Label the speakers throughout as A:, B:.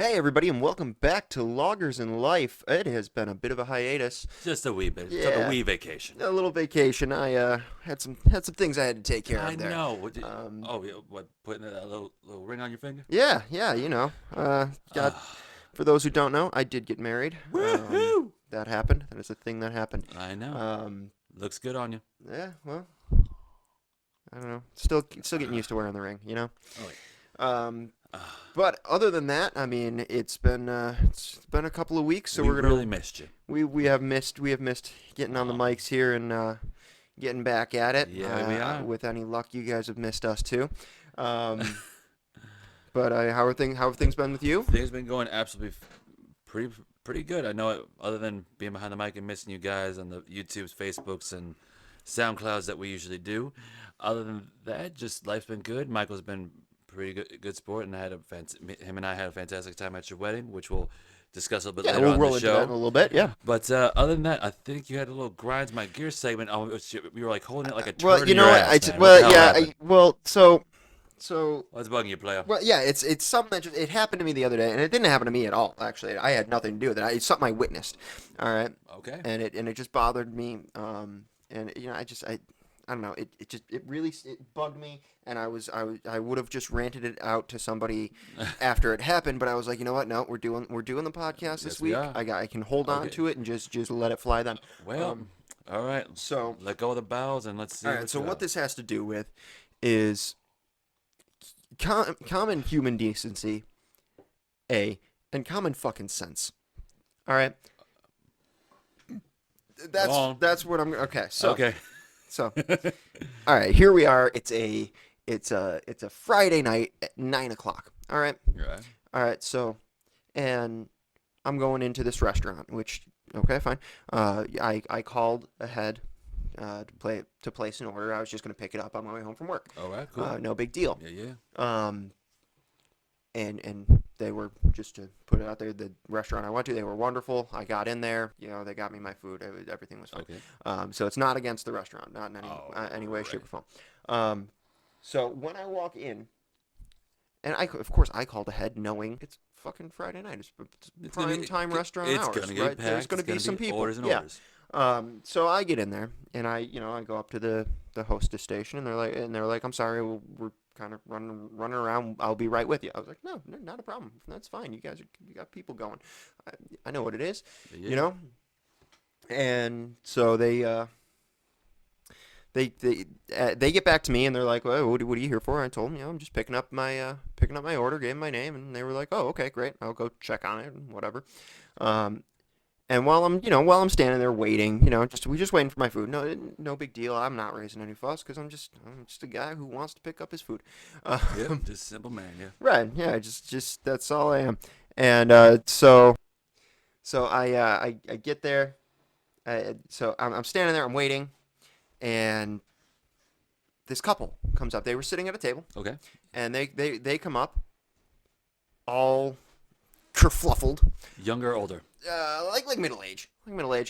A: Hey everybody, and welcome back to Loggers in Life. It has been a bit of a hiatus.
B: Just a wee bit. Took a
A: Yeah,
B: wee vacation.
A: a little vacation. I had some things I had to take care
B: I
A: of there.
B: know.
A: Um,
B: Yeah, what? Putting a little ring on your finger?
A: yeah, got
B: Ah,
A: for those who don't know, I did get married.
B: woohoo!
A: That happened. That is a thing that happened.
B: I know.
A: Um,
B: Looks good on you.
A: yeah, well, I don't know. Still getting used to wearing the ring, you know.
B: Oh, wait.
A: Um,
B: Ah,
A: but other than that, I mean, it's been a couple of weeks, so
B: we
A: we're gonna
B: really missed you.
A: we have missed getting on the
B: Aw.
A: mics here and getting back at it.
B: Yeah, we are.
A: With any luck, you guys have missed us too. Um, but how have things been with you?
B: Things been going absolutely pretty good. I know it, other than being behind the mic and missing you guys on the YouTubes, Facebooks, and SoundClouds that we usually do. Other than that, just life's been good. Michael's been pretty good sport, and him and I had a fantastic time at your wedding, which we'll discuss a little bit
A: Yeah,
B: later
A: we'll
B: on
A: roll
B: the
A: into that in a
B: show.
A: little bit. Yeah.
B: But other than that, I think you had a little grinds my gear segment. Oh, you were like holding it like a turd
A: Well, you
B: in
A: know
B: your
A: what?
B: ass, man. What the
A: Well,
B: hell
A: yeah.
B: happened?
A: So
B: What's bugging you, player?
A: well, yeah. It's something that it happened to me the other day, and it didn't happen to me at all. Actually, I had nothing to do with it. It's something I witnessed. All right,
B: Okay.
A: and it just bothered me. And I don't know. It really bugged me, and I would have just ranted it out to somebody after it happened, but I was like, you know what? No, we're doing the podcast this
B: Yes, we
A: week.
B: are.
A: I can hold on
B: Okay.
A: to it and just let it fly then.
B: Well,
A: Um,
B: all right.
A: so
B: Let go of the bowels and let's see.
A: all right. So what this has to do with is common human decency, and common fucking sense. All right.
B: on.
A: That's what I'm. Okay. So
B: Okay.
A: so all right. Here we are. It's a Friday night at 9 o'clock. All right.
B: You're right.
A: All right. So, and I'm going into this restaurant, which okay, fine. I called ahead to place an order. I was just gonna pick it up on my way home from work.
B: All right. Cool.
A: No big deal.
B: Yeah. Yeah.
A: And they were, just to put it out there, the restaurant I went to, they were wonderful. I got in there, they got me my food. Everything was fine.
B: Okay.
A: So it's not against the restaurant, not in any way,
B: Alright.
A: shape, or form. So when I walk in, and of course I called ahead knowing it's fucking Friday night. It's
B: gonna
A: prime
B: be-
A: time restaurant
B: It's
A: hours,
B: gonna get
A: right?
B: packed.
A: There's going to
B: It's
A: be
B: gonna
A: some people.
B: Orders and
A: Yeah.
B: orders.
A: So I get in there and I go up to the hostess station and they're like, I'm sorry, we're kind of running around. I'll be right with you. I was like, no, not a problem. That's fine. You got people going. I know what it is,
B: Yeah.
A: And so they get back to me and they're like, well, what are you here for? I told them, I'm just picking up my order, gave them my name, and they were like, oh, okay, great. I'll go check on it and whatever. And while I'm standing there waiting, we just waiting for my food. No big deal. I'm not raising any fuss because I'm just a guy who wants to pick up his food.
B: Yep. Just simple man. Yeah.
A: Right. Yeah. Just that's all I am. And so I get there. So I'm standing there. I'm waiting, and this couple comes up. They were sitting at a table,
B: Okay.
A: and they come up, all kerfluffled.
B: Younger or older?
A: Like middle age.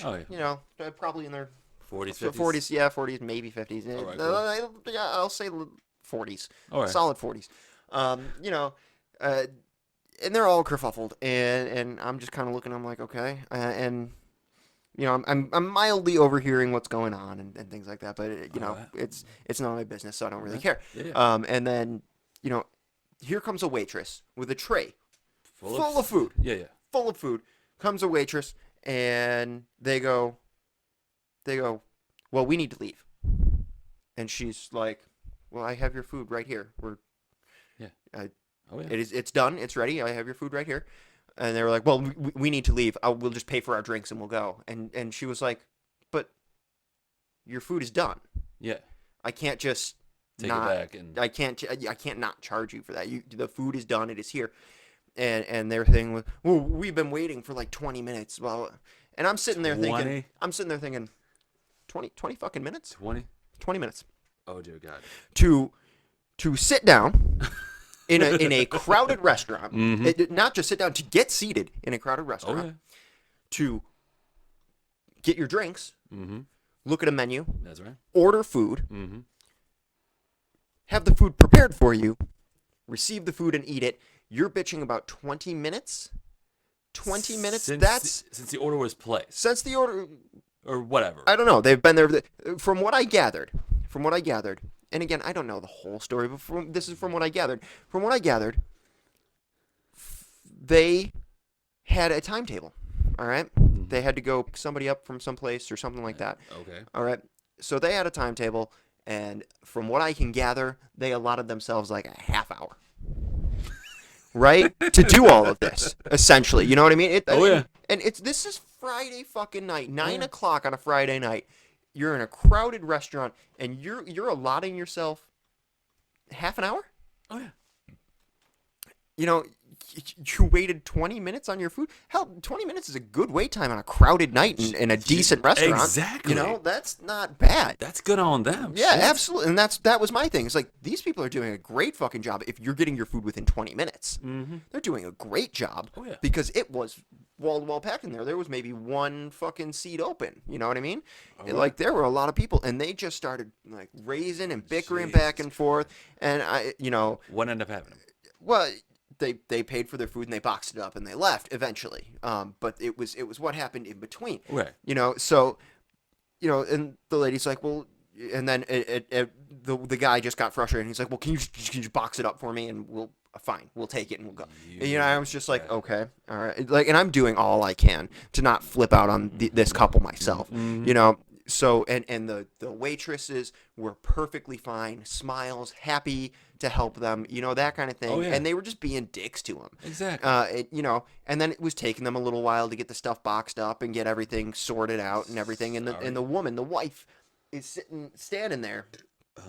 B: Oh, yeah.
A: Probably in their
B: 40s,
A: so
B: 50s?
A: 40s, yeah, 40s, maybe 50s.
B: All right,
A: Yeah, I'll say 40s.
B: All right.
A: Solid 40s. And they're all kerfuffled, and I'm just kind of looking. I'm like, okay, and I'm mildly overhearing what's going on and things like that, but
B: All right.
A: it's not my business, so I don't really
B: Yeah.
A: care.
B: Yeah.
A: And then here comes a waitress with a tray
B: Full
A: of food.
B: Yeah. Yeah.
A: Full of food. Comes a waitress, and they go, well, we need to leave. And she's like, well, I have your food right here.
B: Oh yeah.
A: It's done. It's ready. I have your food right here. And they were like, well, we need to leave. We'll just pay for our drinks and we'll go. And she was like, but your food is done.
B: Yeah.
A: I can't just
B: Take
A: not.
B: it back and
A: I can't not charge you for that. The food is done. It is here. And their thing was, well, we've been waiting for like 20 minutes. Well, and I'm sitting there
B: 20?
A: thinking, 20 fucking minutes?
B: 20.
A: 20 minutes
B: Oh dear God.
A: to sit down in a crowded restaurant.
B: Mhm.
A: Not just sit down, to get seated in a crowded
B: Oh
A: restaurant.
B: yeah.
A: To get your drinks,
B: Mm-hmm.
A: look at a menu,
B: That's right.
A: order food,
B: Mm-hmm.
A: have the food prepared for you, receive the food and eat it. You're bitching about 20 minutes. 20 minutes.
B: Since the order was placed
A: Since the order.
B: or whatever.
A: I don't know. They've been there. From what I gathered. From what I gathered. And again, I don't know the whole story, but this is from what I gathered. From what I gathered, they had a timetable. All right. They had to go pick somebody up from someplace or something like that.
B: Okay.
A: All right. So they had a timetable, and from what I can gather, they allotted themselves like a half hour, right, to do all of this. Essentially, you know what I mean?
B: Yeah.
A: And this is Friday fucking night, 9 o'clock on a Friday night. You're in a crowded restaurant, and you're allotting yourself half an hour.
B: Oh yeah.
A: You know, you waited 20 minutes on your food. Hell, 20 minutes is a good wait time on a crowded night in a decent restaurant.
B: Exactly.
A: You know, that's not bad.
B: That's good on them.
A: Yeah,
B: Shit.
A: absolutely. And that was my thing. It's like, these people are doing a great fucking job if you're getting your food within 20 minutes.
B: Mm-hmm.
A: They're doing a great job.
B: Oh, yeah.
A: Because it was wall-to-wall packed in there. There was maybe one fucking seat open. You know what I mean?
B: Oh,
A: Like, there were a lot of people, and they just started, like, raising and bickering
B: Jesus
A: back and forth. And
B: What ended up happening?
A: well, they paid for their food and they boxed it up and they left eventually. But it was what happened in between.
B: Right.
A: So, and the lady's like, well, and then the guy just got frustrated and he's like, well, can you just box it up for me and we'll take it and we'll go. And, I was just like, okay, all right. Like, and I'm doing all I can to not flip out on this couple myself, So, and the waitresses were perfectly fine, smiles, happy to help them, that kind of thing.
B: Oh, yeah.
A: And they were just being dicks to them.
B: Exactly.
A: And then it was taking them a little while to get the stuff boxed up and get everything sorted out and everything. And the woman, the wife, is standing there.
B: Oh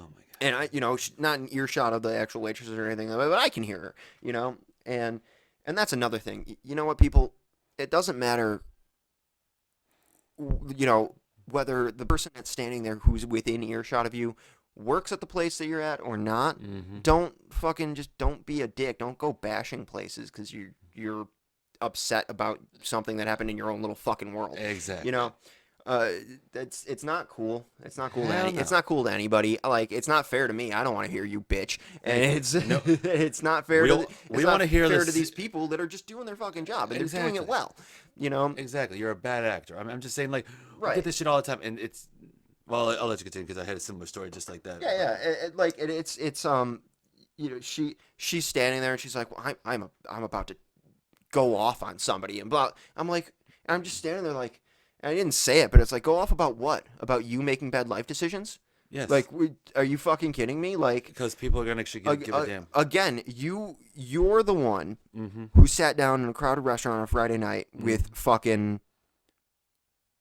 B: my god.
A: And she's not in earshot of the actual waitresses or anything, but I can hear her, and that's another thing. You know what, people? It doesn't matter, whether the person that's standing there who's within earshot of you works at the place that you're at or not. Don't be a dick. Don't go bashing places because you're upset about something that happened in your own little fucking world.
B: Exactly.
A: It's not cool. It's not cool.
B: Hell no.
A: It's not cool to anybody. Like, it's not fair to me. I don't want to hear you bitch. And it's not fair
B: we want to hear
A: fair
B: this
A: to these people that are just doing their fucking job and they're doing it
B: Exactly.
A: well.
B: Exactly. You're a bad actor. I'm just saying, like, we
A: Right.
B: get this shit all the time, and it's. Well, I'll let you continue because I had a similar story just like that.
A: Yeah. She's standing there and she's like, well, I'm about to go off on somebody and blah. I'm like, I'm just standing there like, and I didn't say it, but it's like, go off about what? About you making bad life decisions?
B: Yes.
A: Like, are you fucking kidding me? Like,
B: because people are gonna actually give a damn.
A: again, you're the one
B: Mm-hmm.
A: who sat down in a crowded restaurant on a Friday night with fucking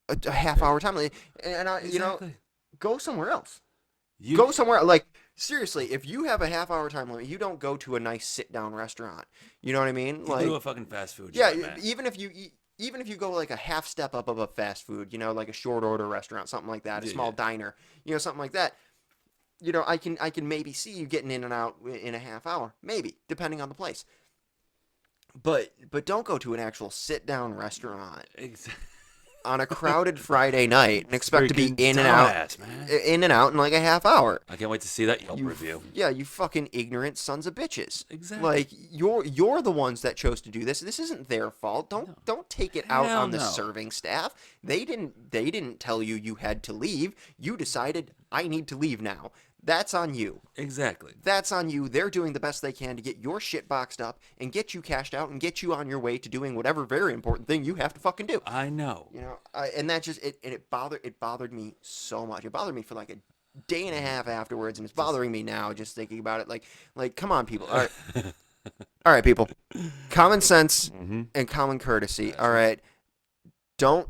A: a half hour time, and
B: Exactly.
A: go somewhere else.
B: You
A: Go somewhere, like, seriously, if you have a half hour time limit, you don't go to a nice sit down restaurant. You know what I mean?
B: go
A: Like,
B: to a fucking fast food.
A: yeah,
B: joint, man.
A: even if you go like a half step up above fast food, like a short order restaurant, something like that, a small diner, something like that. I can maybe see you getting in and out in a half hour, maybe, depending on the place. But don't go to an actual sit down restaurant
B: Exactly.
A: on a crowded Friday night and expect to be
B: Freaking
A: in and out in like a half hour.
B: I can't wait to see that Yelp review.
A: Yeah, you fucking ignorant sons of bitches.
B: Exactly.
A: Like, you're the ones that chose to do this. This isn't their fault. Don't take it out
B: Hell
A: on the
B: no.
A: serving staff. They didn't tell you had to leave. You decided I need to leave now. That's on you.
B: Exactly.
A: That's on you. They're doing the best they can to get your shit boxed up and get you cashed out and get you on your way to doing whatever very important thing you have to fucking do.
B: I know.
A: And that just it bothered me so much. It bothered me for like a day and a half afterwards, and it's bothering me now just thinking about it. Like come on, people. All right, people. Common sense and common courtesy. All right. Don't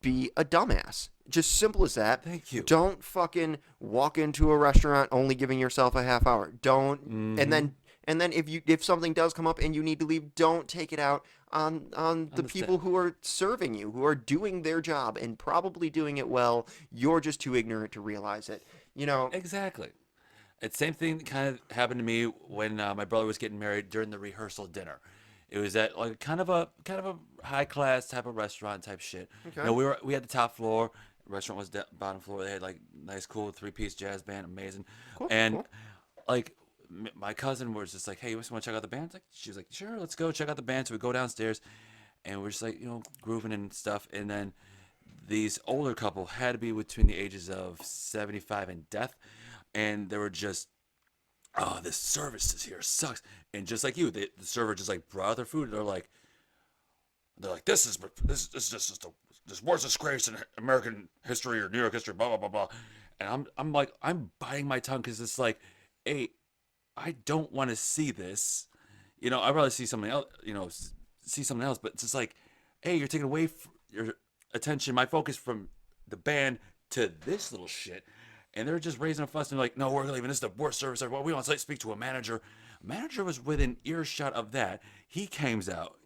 A: be a dumbass. Just simple as that.
B: Thank you.
A: Don't fucking walk into a restaurant only giving yourself a half hour. Don't and then if something does come up and you need to leave, don't take it out on the people who are serving you, who are doing their job and probably doing it well. You're just too ignorant to realize it.
B: Exactly. It's same thing that kind of happened to me when my brother was getting married during the rehearsal dinner. It was at like kind of a high class type of restaurant type shit.
A: Okay.
B: We had the top floor. Restaurant was bottom floor. They had like nice, cool 3-piece jazz band, amazing.
A: Cool,
B: and
A: cool.
B: like my cousin was just like, "Hey, you just want to check out the band?" She was like, "Sure, let's go check out the band." So we go downstairs, and we're just like, grooving and stuff. And then these older couple had to be between the ages of 75 and death, and they were just, "Oh, this service is here sucks." And just like you, the server just like brought out their food. And they're like, this is just this worst disgrace in American history or New York history, blah blah blah blah. And I'm like, I'm biting my tongue because it's like, hey, I don't want to see this. I'd rather see something else. See something else. But it's just like, hey, you're taking away your attention, my focus from the band to this little shit. And they're just raising a fuss and like, no, we're leaving. This is the worst service ever. Well, we want to speak to a manager. Manager was within earshot of that. He comes out.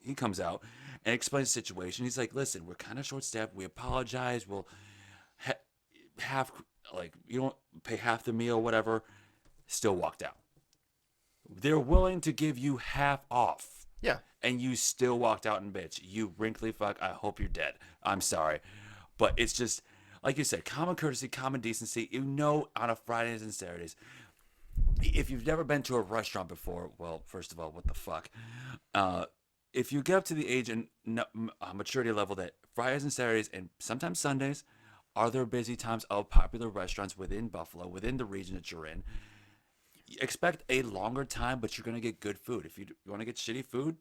B: And explains the situation. He's like, listen, we're kind of short staffed. We apologize. We'll half, like, you don't pay half the meal, whatever. Still walked out. They're willing to give you half off.
A: Yeah.
B: And you still walked out and bitch. You wrinkly fuck. I hope you're dead. I'm sorry. But it's just, like you said, common courtesy, common decency. On a Fridays and Saturdays, if you've never been to a restaurant before, well, first of all, what the fuck? If you get up to the age and maturity level that Fridays and Saturdays and sometimes Sundays are their busy times of popular restaurants within Buffalo, within the region that you're in, expect a longer time, but you're going to get good food. If you want to get shitty food,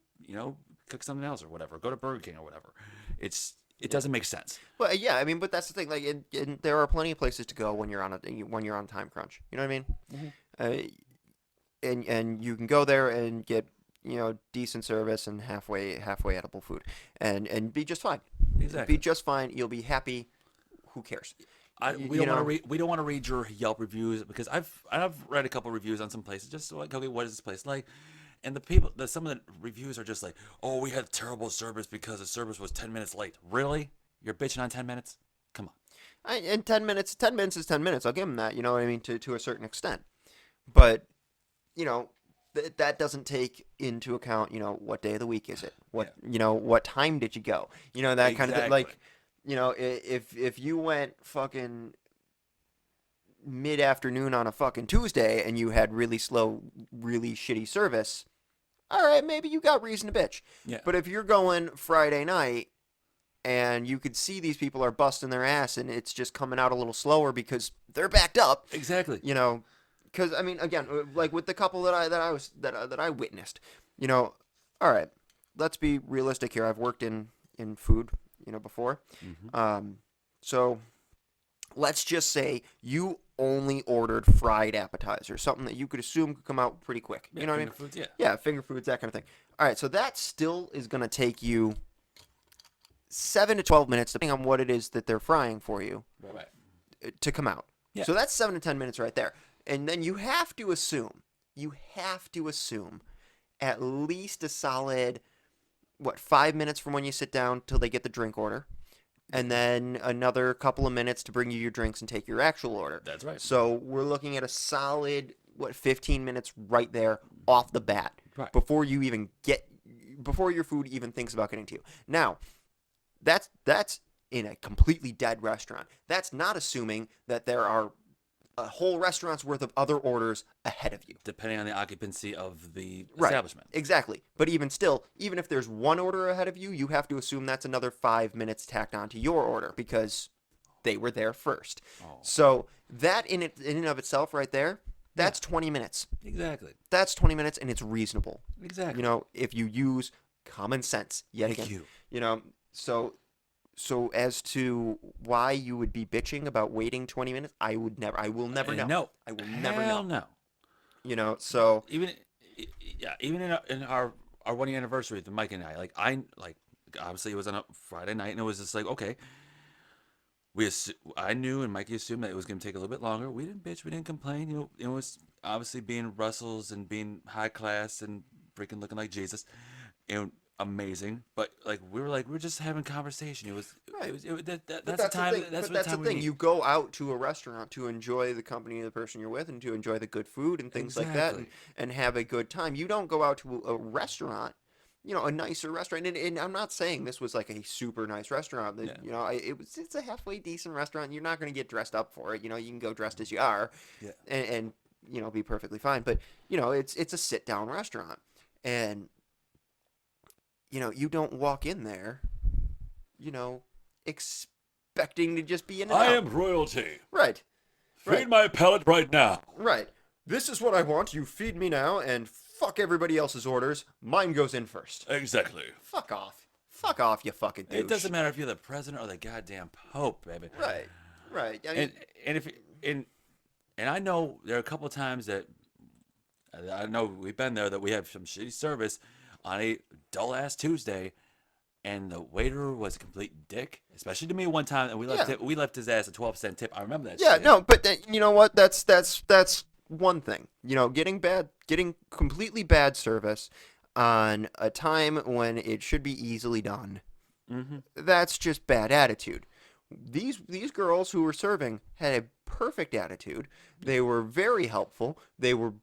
B: cook something else or whatever. Go to Burger King or whatever. It doesn't make sense.
A: Well, yeah, I mean, but that's the thing. Like, there are plenty of places to go when you're on a time crunch. You know what I mean? And you can go there and get decent service and halfway edible food, and be just fine.
B: Exactly.
A: Be just fine. You'll be happy. Who cares?
B: We don't want to read your Yelp reviews because I've read a couple reviews on some places just like, okay, what is this place like? And some of the reviews are just like, oh, we had terrible service because the service was 10 minutes late. Really? You're bitching on 10 minutes? Come on.
A: And 10 minutes is 10 minutes. I'll give them that. You know what I mean? To a certain extent, but that doesn't take into account, what day of the week is it? What time did you go? That kind of thing. Like, if you went fucking mid-afternoon on a fucking Tuesday and you had really slow, really shitty service, all right, maybe you got reason to bitch.
B: Yeah.
A: But if you're going Friday night and you could see these people are busting their ass and it's just coming out a little slower because they're backed up.
B: Exactly.
A: Because I mean, again, like with the couple that I witnessed, all right, let's be realistic here. I've worked in food, before, so let's just say you only ordered fried appetizers, something that you could assume could come out pretty quick.
B: Yeah,
A: You know what I mean?
B: foods, yeah.
A: Yeah, finger foods, that kind of thing. All right, so that still is gonna take you 7 to 12 minutes, depending on what it is that they're frying for you, to come out.
B: Yeah.
A: So that's 7 to 10 minutes right there. And then you have to assume at least a solid, 5 minutes from when you sit down till they get the drink order. And then another couple of minutes to bring you your drinks and take your actual order.
B: That's right.
A: So we're looking at a solid, 15 minutes right there off the bat.
B: Right.
A: Before your food even thinks about getting to you. Now, that's in a completely dead restaurant. That's not assuming that there are a whole restaurant's worth of other orders ahead of you.
B: Depending on the occupancy of the
A: Right.
B: establishment.
A: Exactly. But even still, even if there's one order ahead of you, you have to assume that's another 5 minutes tacked onto your order because they were there first.
B: Oh.
A: So that in and of itself right there, that's 20 minutes.
B: Exactly.
A: That's 20 minutes and it's reasonable.
B: Exactly.
A: If you use common sense. Yet
B: Thank
A: again.
B: you.
A: So as to why you would be bitching about waiting 20 minutes, I will never know.
B: No.
A: I will never
B: Hell
A: know.
B: no.
A: So
B: Even in our 1 year anniversary with Mike and I, obviously it was on a Friday night and it was just like, okay, I knew and Mikey assumed that it was going to take a little bit longer. We didn't bitch, we didn't complain. It was obviously being Russells and being high class and freaking looking like Jesus, and amazing. But we're just having conversation. It was
A: Right.
B: that's the time. That's the time we need.
A: You go out to a restaurant to enjoy the company of the person you're with and to enjoy the good food and things like that
B: Exactly.
A: and have a good time. You don't go out to a restaurant, a nicer restaurant. And I'm not saying this was like a super nice restaurant.
B: Yeah.
A: It's a halfway decent restaurant. You're not going to get dressed up for it. You can go dressed as you are.
B: Yeah.
A: And be perfectly fine. But it's a sit down restaurant, and you don't walk in there, you know, expecting to just be in and
B: I
A: out.
B: am royalty.
A: Right,
B: Feed
A: right,
B: my palate right now.
A: right. This is what I want. You feed me now, and fuck everybody else's orders. Mine goes in first.
B: Exactly.
A: Fuck off. Fuck off, you fucking douche.
B: It doesn't matter if you're the president or the goddamn pope, baby.
A: Right, right. I mean,
B: And if and I know there are a couple of times that I know we've been there that we have some shitty service on a dull ass Tuesday, and the waiter was a complete dick, especially to me one time, and
A: Yeah.
B: we left his ass a 12-cent tip. I remember that.
A: yeah,
B: shit.
A: no, but you know what? That's one thing. Getting completely bad service on a time when it should be easily done.
B: Mm-hmm.
A: That's just bad attitude. These girls who were serving had a perfect attitude. They were very helpful. They were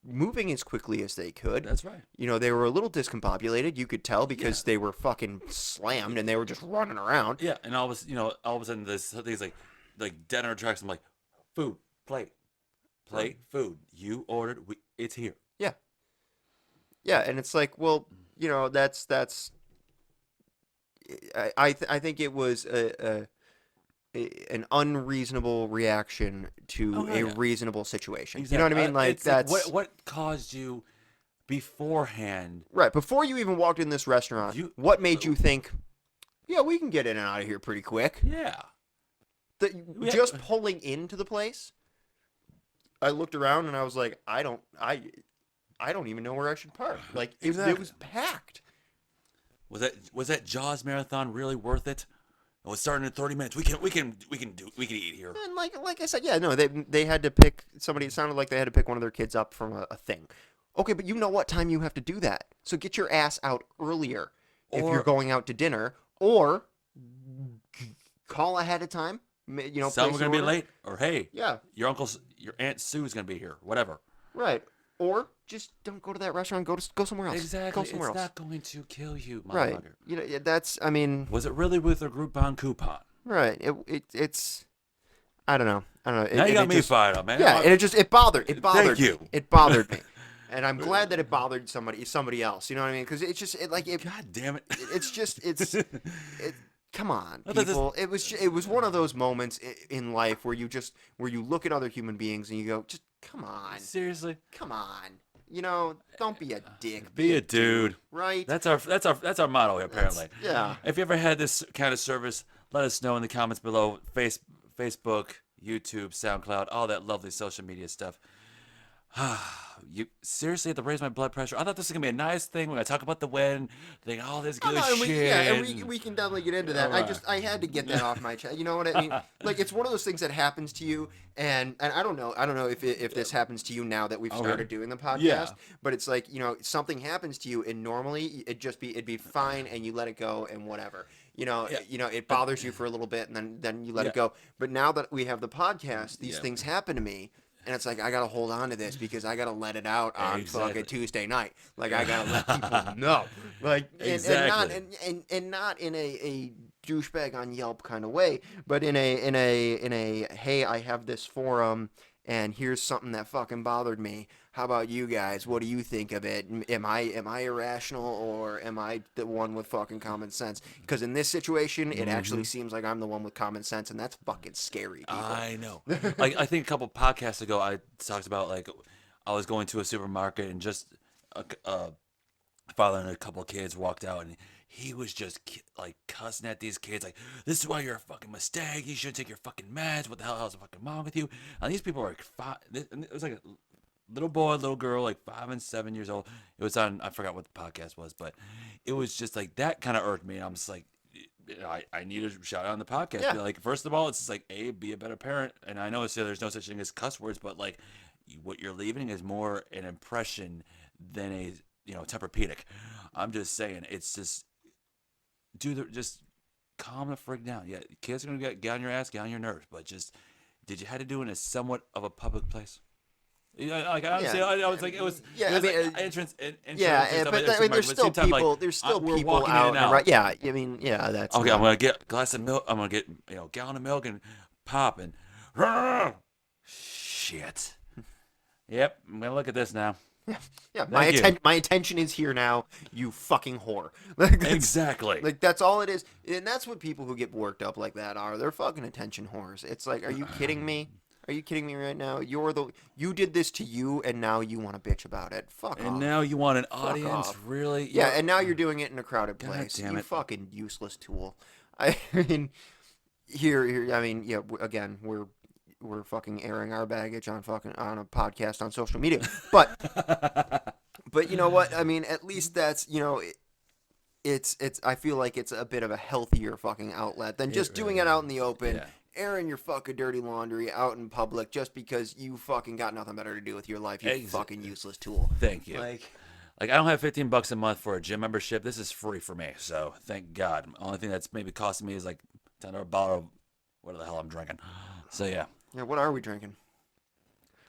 A: moving as quickly as they could.
B: That's right.
A: They were a little discombobulated. You could tell because they were fucking slammed and they were just running around.
B: Yeah, and all of a sudden this things like dinner trucks. I'm like, food, plate, food. You ordered. It's here.
A: Yeah, yeah, and it's like, well, that's I think it was an unreasonable reaction to a reasonable situation.
B: Exactly.
A: You know what I mean? Like
B: It's like,
A: that's
B: what caused you beforehand.
A: right. Before you even walked in this restaurant, what made you think, yeah, we can get in and out of here pretty quick?
B: Yeah.
A: Just pulling into the place, I looked around and I was like, I don't even know where I should park. Like it was packed.
B: Was that Jaws marathon really worth it? It was starting in 30 minutes. We can eat here.
A: And like I said, yeah, no, they had to pick somebody. It sounded like they had to pick one of their kids up from a thing. Okay, but you know what time you have to do that. So get your ass out earlier if you're going out to dinner, or call ahead of time.
B: Someone's gonna be late, or hey,
A: Yeah,
B: your Aunt Sue's gonna be here. Whatever.
A: right. Or just don't go to that restaurant. Go somewhere else.
B: Exactly.
A: Go somewhere
B: It's
A: else.
B: not going to kill you,
A: Right.
B: motherfucker.
A: That's. I mean.
B: Was it really with a Groupon coupon?
A: Right. It's. I don't know.
B: Now you got me fired up, man.
A: Yeah, and it bothered. It bothered.
B: Thank you.
A: Me. It bothered me, and I'm glad that it bothered somebody else. You know what I mean? Because it's just
B: God damn it.
A: It's just it's. Come on,
B: I thought this-
A: people. It was one of those moments in life where you look at other human beings and you go, just come on,
B: Seriously.
A: come on. Don't be a dick.
B: Be a dude.
A: Right?
B: That's our motto here, apparently.
A: yeah.
B: If you ever had this kind of service, let us know in the comments below. Facebook, YouTube, SoundCloud, all that lovely social media stuff. You seriously have to raise my blood pressure. I thought this was gonna be a nice thing when I talk about the wedding, all this good
A: and
B: shit.
A: we can definitely get into that.
B: Alright.
A: I had to get that off my chest. You know what I mean? Like it's one of those things that happens to you, and I don't know if this happens to you now that we've started doing the podcast.
B: Yeah.
A: But it's like something happens to you, and normally it'd be fine, and you let it go, and whatever. It bothers you for a little bit, and then you let it go. But now that we have the podcast, these things happen to me. And it's like, I got to hold on to this because I got to let it out on fucking Tuesday night. Like, I got to let people know. Like, and not in a douchebag on Yelp kind of way, but in a hey, I have this forum and here's something that fucking bothered me. How about you guys? What do you think of it? Am I irrational, or am I the one with fucking common sense? Because in this situation, it actually seems like I'm the one with common sense, and that's fucking scary, people.
B: I know. Like I think a couple podcasts ago, I talked about like I was going to a supermarket and just a father and a couple of kids walked out and he was just like cussing at these kids like, this is why you're a fucking mistake. You shouldn't take your fucking meds. What the hell is fucking wrong with you? And these people were like five. It was like a little boy, little girl, like 5 and 7 years old. It was on, I forgot what the podcast was, but it was just like that kind of irked me. And I'm just like, I need to shout out on the podcast.
A: Yeah.
B: Be like, first of all, it's just like, be a better parent. And I know there's no such thing as cuss words, but like what you're leaving is more an impression than a Tempur-Pedic. I'm just saying, it's just just calm the freak down. Yeah, kids are gonna get on your ass, get on your nerves, but just did you have to do it in a somewhat of a public place? Like honestly, I was like, it was entrance.
A: But there's still people. There's still people out. Right? Yeah, I mean, yeah, that's
B: okay. I'm gonna get a glass of milk. I'm gonna get gallon of milk and pop and shit. Yep, I'm gonna look at this now.
A: Yeah,
B: Thank you.
A: my attention is here now, you fucking whore. Like
B: Exactly.
A: that's all it is. And that's what people who get worked up like that are. They're fucking attention whores. It's like, are you kidding me? Are you kidding me right now? You did this to you and now you want to bitch about it. Fuck
B: And
A: off.
B: now you want an
A: Fuck
B: audience?
A: off.
B: Really?
A: Yeah, and now you're doing it in a crowded
B: God
A: place.
B: damn
A: You
B: it.
A: fucking useless tool. I mean, here. I mean, yeah. Again, we're fucking airing our baggage on a podcast on social media, but you know what? I mean, at least that's it's. I feel like it's a bit of a healthier fucking outlet than just
B: It
A: doing
B: really
A: it out in
B: is.
A: the open,
B: Yeah.
A: airing your fucking dirty laundry out in public just because you fucking got nothing better to do with your life. You fucking useless tool.
B: Thank you.
A: Like,
B: Like, I don't have $15 a month for a gym membership. This is free for me, so thank God. Only thing that's maybe costing me is like $10 bottle of whatever the hell I'm drinking. So yeah,
A: yeah. What are we drinking?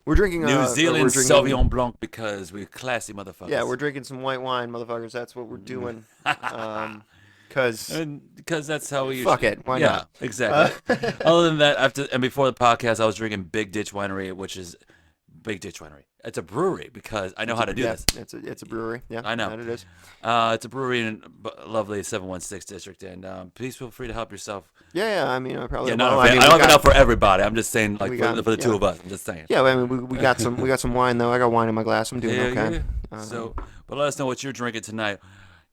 A: We're drinking
B: New Zealand
A: we're drinking,
B: Sauvignon Blanc because we're classy motherfuckers.
A: Yeah, we're drinking some white wine, motherfuckers. That's what we're doing. Cause
B: and because that's how we
A: fuck
B: usually.
A: it, why
B: Yeah,
A: not?
B: exactly. Other than that, after and before the podcast, I was drinking Big Ditch Winery, which is Big Ditch Winery. It's a brewery because I know how to do
A: Yeah,
B: this.
A: it's a brewery. Yeah,
B: I know.
A: that it is.
B: It's a brewery in lovely 716 district, and please feel free to help yourself.
A: Yeah. I mean, I probably
B: Yeah,
A: well,
B: I
A: mean,
B: don't have
A: got,
B: enough for everybody. I'm just saying, like
A: we
B: for,
A: got-
B: for the two
A: yeah.
B: of us. I'm just saying.
A: Yeah, I mean, we got some wine though. I got wine in my glass. I'm doing okay.
B: So, but let us know what you're drinking tonight.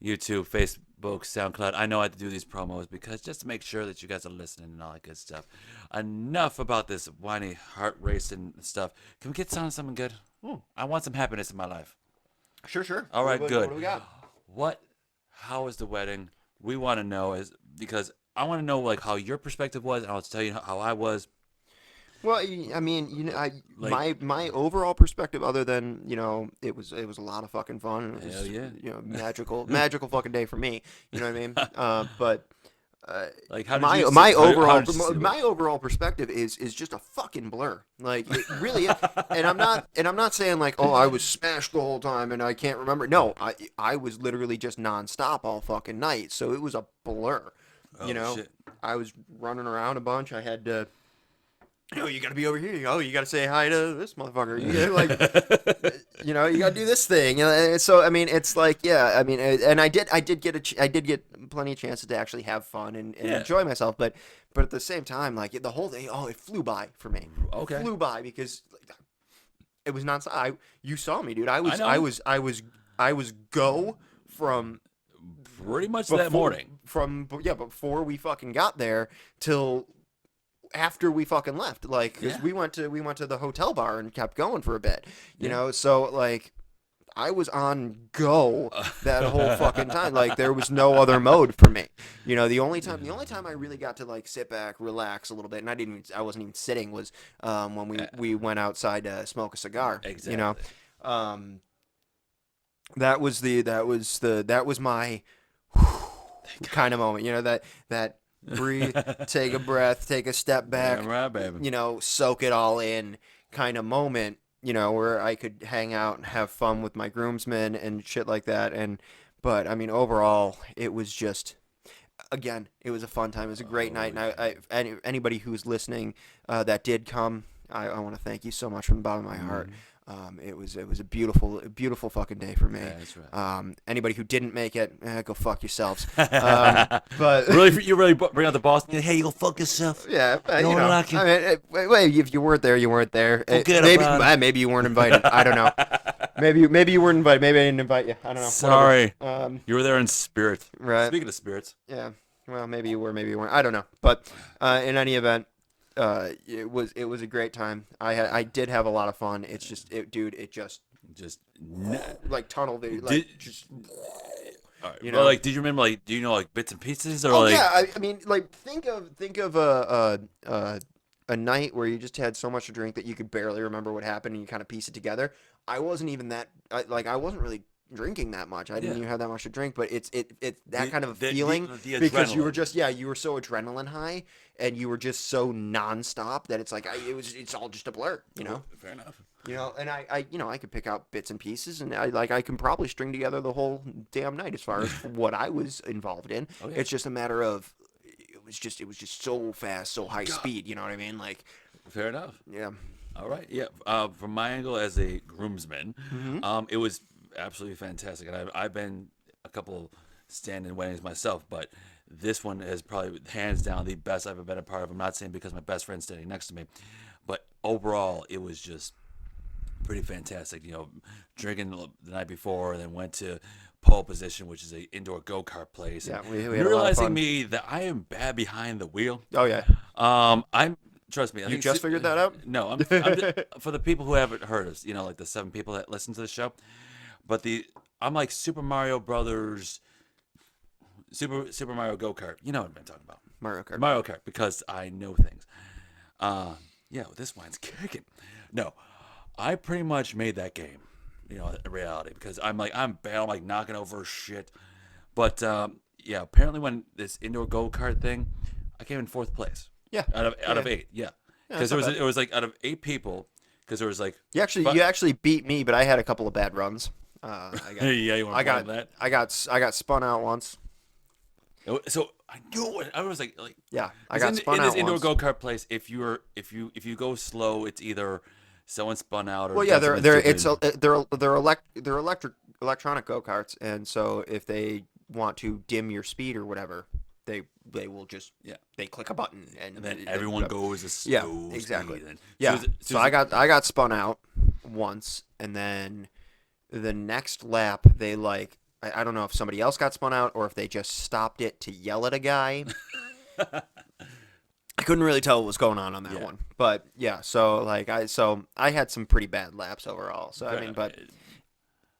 B: YouTube, Facebook, SoundCloud. I know I have to do these promos because just to make sure that you guys are listening and all that good stuff. Enough about this whiny heart racing stuff. Can we get on something good? I want some happiness in my life.
A: Sure.
B: All right, good.
A: What do we got?
B: How was the wedding? We want to know is because I want to know like how your perspective was, and I'll tell you how I was.
A: Well, I mean,
B: Like-
A: my overall perspective, other than it was a lot of fucking fun. It was,
B: Hell yeah.
A: magical fucking day for me. You know what I mean? But
B: Like how did
A: my
B: you see,
A: my
B: how
A: overall
B: did you see it?
A: my overall perspective is just a fucking blur. Like it really is. And I'm not saying like, oh, I was smashed the whole time and I can't remember. No, I was literally just nonstop all fucking night. So it was a blur.
B: Oh, shit.
A: I was running around a bunch. I had to. You gotta be over here. You gotta say hi to this motherfucker. You gotta, like, you gotta do this thing. And so I mean, it's like, yeah. I mean, and I did get plenty of chances to actually have fun and
B: Yeah.
A: enjoy myself. But at the same time, like the whole day, it flew by for me.
B: Okay.
A: It flew by because like, it was nonstop. You saw me, dude. I
B: know.
A: I was go from
B: Pretty much that morning.
A: before we fucking got there till after we fucking left, like, 'cause
B: Yeah.
A: we went to the hotel bar and kept going for a bit, you know. So like, I was on go that whole fucking time. Like, there was no other mode for me. The only time I really got to like sit back, relax a little bit, and I wasn't even sitting, was when we went outside to smoke a cigar.
B: Exactly.
A: That was my kind of moment. That breathe, take a breath, take a step back,
B: Damn right, baby.
A: soak it all in kind of moment, where I could hang out and have fun with my groomsmen and shit like that. But I mean, overall, it was just, again, it was a fun time. It was a great night. And anybody who's listening that did come, I want to thank you so much from the bottom of my heart. It was a beautiful fucking day for me.
B: Yeah, that's right.
A: Anybody who didn't make it, go fuck yourselves. But
B: Really, you really bring out the boss. Hey, you go fuck yourself.
A: yeah,
B: Don't like it.
A: I mean, wait, if you weren't there, you weren't there.
B: Forget
A: maybe
B: about it.
A: maybe you weren't invited. I don't know. Maybe you weren't invited. Maybe I didn't invite you. I don't know.
B: Sorry.
A: Whatever.
B: You were there in spirit.
A: Right.
B: Speaking of spirits.
A: Yeah. Well, maybe you were, maybe you weren't. I don't know. But in any event, it was a great time. I did have a lot of fun. It's just it just like tunnel vision. Like, just
B: All right.
A: You
B: Well,
A: know?
B: like, do you remember, like, do you know, like, bits and pieces, or
A: Oh
B: like?
A: yeah, I mean, like think of a night where you just had so much to drink that you could barely remember what happened, and you kind of piece it together. I wasn't even that I wasn't really drinking that much. I didn't
B: Yeah.
A: even have that much to drink, but it's that kind of a
B: the-
A: feeling
B: the
A: because you were
B: adrenaline.
A: just you were so adrenaline high and you were just so nonstop that it's like it's all just a blur, you know.
B: Fair enough.
A: And I could pick out bits and pieces, and I can probably string together the whole damn night as far as what I was involved in.
B: Oh, yeah.
A: It's just a matter of it was just so fast, so high speed. You know what I mean? Like,
B: Fair enough.
A: yeah.
B: All right, yeah. From my angle as a groomsman,
A: Hmm.
B: it was absolutely fantastic, and I've been a couple stand-in weddings myself, but this one is probably hands down the best I've ever been a part of. I'm not saying because my best friend's standing next to me, but overall, it was just pretty fantastic. Drinking the night before, and then went to pole position, which is a indoor go kart place, and
A: Yeah, we had a lot of
B: realizing
A: fun.
B: me that I am bad behind the wheel.
A: Oh yeah,
B: I'm trust me. I
A: you
B: think
A: just figured that out?
B: no, for the people who haven't heard us, like the 7 people that listen to the show. But I'm like Super Mario Brothers, Super Mario Go Kart. You know what I'm talking about?
A: Mario Kart.
B: Mario Kart because I know things. Yeah, this wine's kicking. No, I pretty much made that game, a reality because I'm bad. I'm like knocking over shit. But yeah, apparently when this indoor go kart thing, I came in 4th place
A: Yeah,
B: out
A: yeah,
B: of 8. Yeah,
A: yeah.
B: because
A: That's not bad.
B: it was like out of 8 people, because there was like,
A: You actually beat me, but I had a couple of bad runs. I got
B: yeah, you want
A: I
B: to blame
A: got
B: that?
A: I got spun out once.
B: So I knew it. I was like,
A: Yeah, I
B: because
A: got spun
B: in this
A: out
B: indoor
A: once.
B: go kart place, if you go slow, it's either someone spun out or
A: Well, yeah,
B: done something stupid.
A: they're electronic go karts, and so if they want to dim your speed or whatever, they will just
B: Yeah,
A: they click a button
B: and then
A: they
B: everyone goes a
A: yeah,
B: slow
A: exactly.
B: speed. And
A: Yeah,
B: soon
A: so
B: as
A: I got spun out once, and then the next lap they like I don't know if somebody else got spun out or if they just stopped it to yell at a guy. I couldn't really tell what was going on that
B: yeah,
A: one, but yeah. So I had some pretty bad laps overall. So I mean, but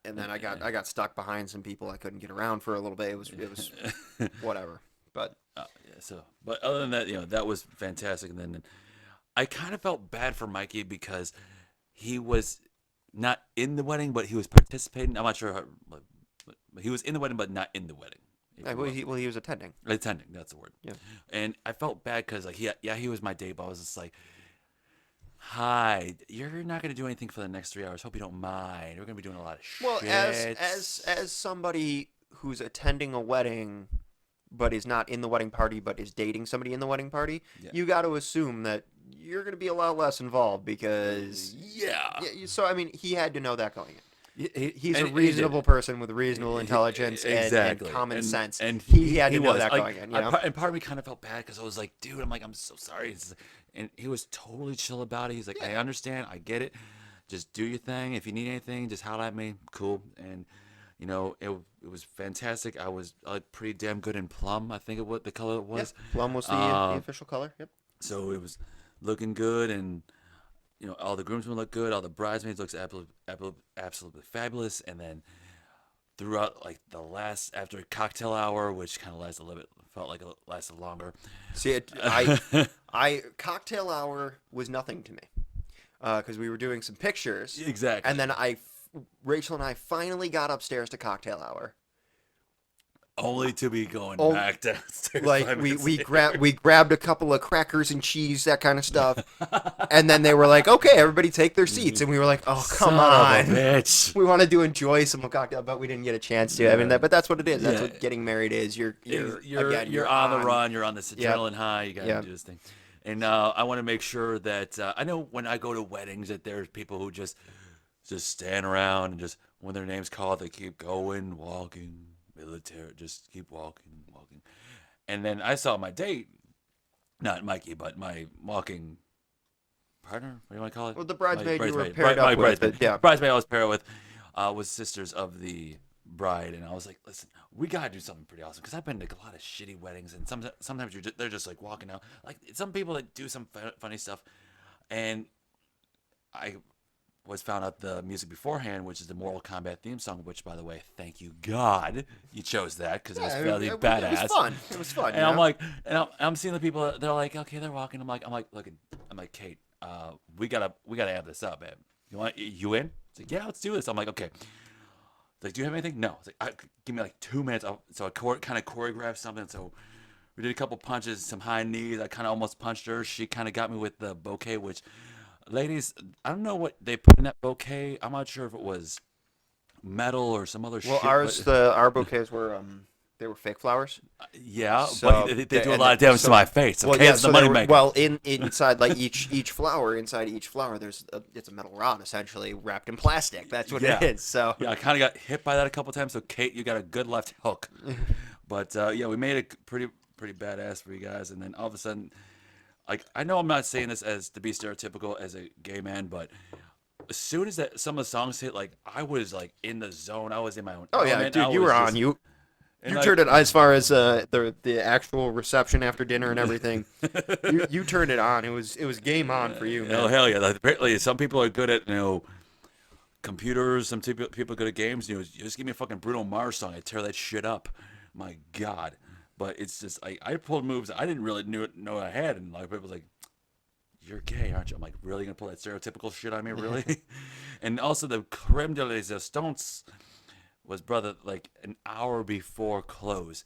A: and then I got stuck behind some people. I couldn't get around for a little bit. It was whatever. But
B: yeah. So, but other than that, that was fantastic. And then I kind of felt bad for Mikey because he was not in the wedding, but he was participating. I'm not sure how, but he was in the wedding, but not in the wedding, if you will.
A: he was attending.
B: Attending, that's the word.
A: Yeah.
B: And I felt bad because like he was my date, but I was just like, hi, you're not gonna do anything for the next 3 hours. Hope you don't mind. We're gonna be doing a lot of
A: Well,
B: shit.
A: as somebody who's attending a wedding but is not in the wedding party but is dating somebody in the wedding party,
B: Yeah.
A: you got to assume that you're going to be a lot less involved because
B: Yeah.
A: so I mean, he had to know that going in. He's a
B: And he did.
A: reasonable person with reasonable intelligence and
B: Exactly.
A: common sense.
B: And
A: He had to know
B: was
A: that
B: like,
A: going in, you know?
B: and part of me kind of felt bad because I was like, dude, I'm so sorry. And he was totally chill about it. He's like, I
A: Yeah.
B: understand, I get it. Just do your thing. If you need anything, just holler at me. Cool. And it was fantastic. I was pretty damn good in plum. I think what the color it
A: Yeah.
B: was.
A: Plum was the
B: Um,
A: official color. Yep.
B: so it was looking good, and all the groomsmen look good. All the bridesmaids looks absolutely fabulous. And then throughout like the last after cocktail hour, which kind of lasted a little bit, felt like it lasted longer.
A: See, I cocktail hour was nothing to me because we were doing some pictures,
B: Exactly.
A: and then Rachel and I finally got upstairs to cocktail hour.
B: Only to be going
A: Oh,
B: back downstairs.
A: Like
B: 5 minutes
A: we
B: later.
A: grabbed a couple of crackers and cheese, that kind of stuff, and then they were like, "Okay, everybody take their seats," and we were like, "Oh, come
B: Son
A: on."
B: of a bitch.
A: We wanted to enjoy some cocktail, but we didn't get a chance to. I mean,
B: Yeah.
A: but that's what it is. That's
B: Yeah.
A: what getting married is. You're again,
B: You're on the run. You're on this
A: Yeah.
B: adrenaline high. You got to
A: Yeah.
B: do this thing. And I want to make sure that I know when I go to weddings that there's people who just stand around and just when their name's called they keep going, walking, military, just keep walking, walking. And then I saw my date, not Mikey, but my walking partner. What do you want to call it?
A: Well, the
B: My
A: bridesmaid you were
B: bridesmaid.
A: paired
B: My
A: up with,
B: bridesmaid.
A: yeah.
B: Bridesmaid I was paired with was sisters of the bride, and I was like, listen, we gotta do something pretty awesome because I've been to a lot of shitty weddings, and sometimes they're just like walking out, like some people that do some funny stuff, and I was found out the music beforehand, which is the Mortal Kombat theme song, which by the way, thank you God you chose that because it was fairly badass.
A: It was fun. It was fun.
B: And I'm like, and I'm seeing the people. They're like, okay, they're walking. I'm like, Kate, we gotta amp this up, man. You in? It's like, yeah, let's do this. I'm like, okay. It's like, do you have anything? No. It's like, give me like 2 minutes. So I kind of choreographed something. So we did a couple punches, some high knees. I kind of almost punched her. She kind of got me with the bouquet, which, ladies, I don't know what they put in that bouquet. I'm not sure if it was metal or some other
A: Well,
B: shit. But
A: our bouquets were They were fake flowers.
B: Yeah, but
A: So
B: they do a lot of damage to
A: so
B: my face.
A: well,
B: Okay,
A: yeah.
B: it's the
A: So they were,
B: moneymaker.
A: well, inside like each flower, inside each flower, it's a metal rod essentially wrapped in plastic. That's what it
B: Yeah.
A: is. So
B: Yeah, I kind of got hit by that a couple times. So Kate, you got a good left hook. But yeah, we made it pretty badass for you guys. And then all of a sudden, like I know I'm not saying this as to be stereotypical as a gay man, but as soon as that some of the songs hit, like I was like in the zone. I was in my own
A: oh yeah,
B: element. I
A: dude, you
B: was
A: were on.
B: just and
A: You
B: like
A: turned it as far as the actual reception after dinner and everything. You turned it on. It was game on for you,
B: oh
A: man.
B: hell yeah! Like, apparently, some people are good at computers. Some people are good at games. Just give me a fucking Bruno Mars song. I tear that shit up. My God. But it's just I pulled moves I didn't really know I had, and like people was like, "You're gay, aren't you?" I'm like, "Really gonna pull that stereotypical shit on me, really?" And also the creme de la resistance was brother like an hour before close.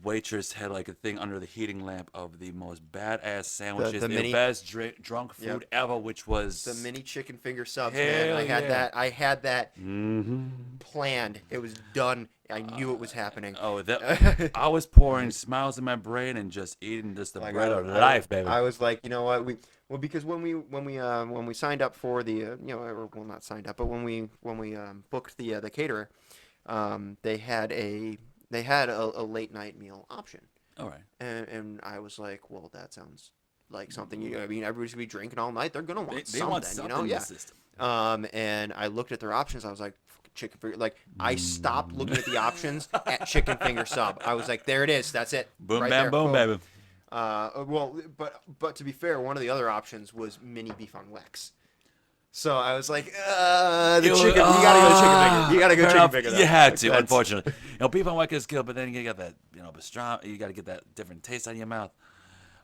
B: Waitress had like a thing under the heating lamp of the most badass sandwiches,
A: The
B: the
A: mini
B: best drunk
A: Yep.
B: food ever, which
A: The
B: was
A: mini chicken finger subs, man.
B: hell yeah.
A: I had that
B: Mm-hmm.
A: planned. It was done. I knew it was happening.
B: Oh, that I was pouring smiles in my brain and just eating just the
A: Like
B: bread of life, baby.
A: I was like, you know what, because when we signed up for the or well not signed up, but when we booked the caterer, they had a late night meal option,
B: All right.
A: and I was like, well, that sounds like something I mean, everybody's gonna be drinking all night. They're gonna want
B: They
A: something,
B: want something in
A: yeah.
B: the system.
A: And I looked at their options. I was like, chicken finger. Like I stopped looking at the options at chicken finger sub. I was like, there it is. That's it.
B: Boom,
A: Right
B: bam,
A: there.
B: boom, baby.
A: Well, but to be fair, one of the other options was mini beef on wax. So I was like, the chicken. You gotta go chicken finger. You gotta go
B: fair
A: chicken
B: enough.
A: finger. Though.
B: You had
A: Like,
B: to, unfortunately. Beef on whack is good, but then you got that, pastrami. You got to get that different taste on your mouth.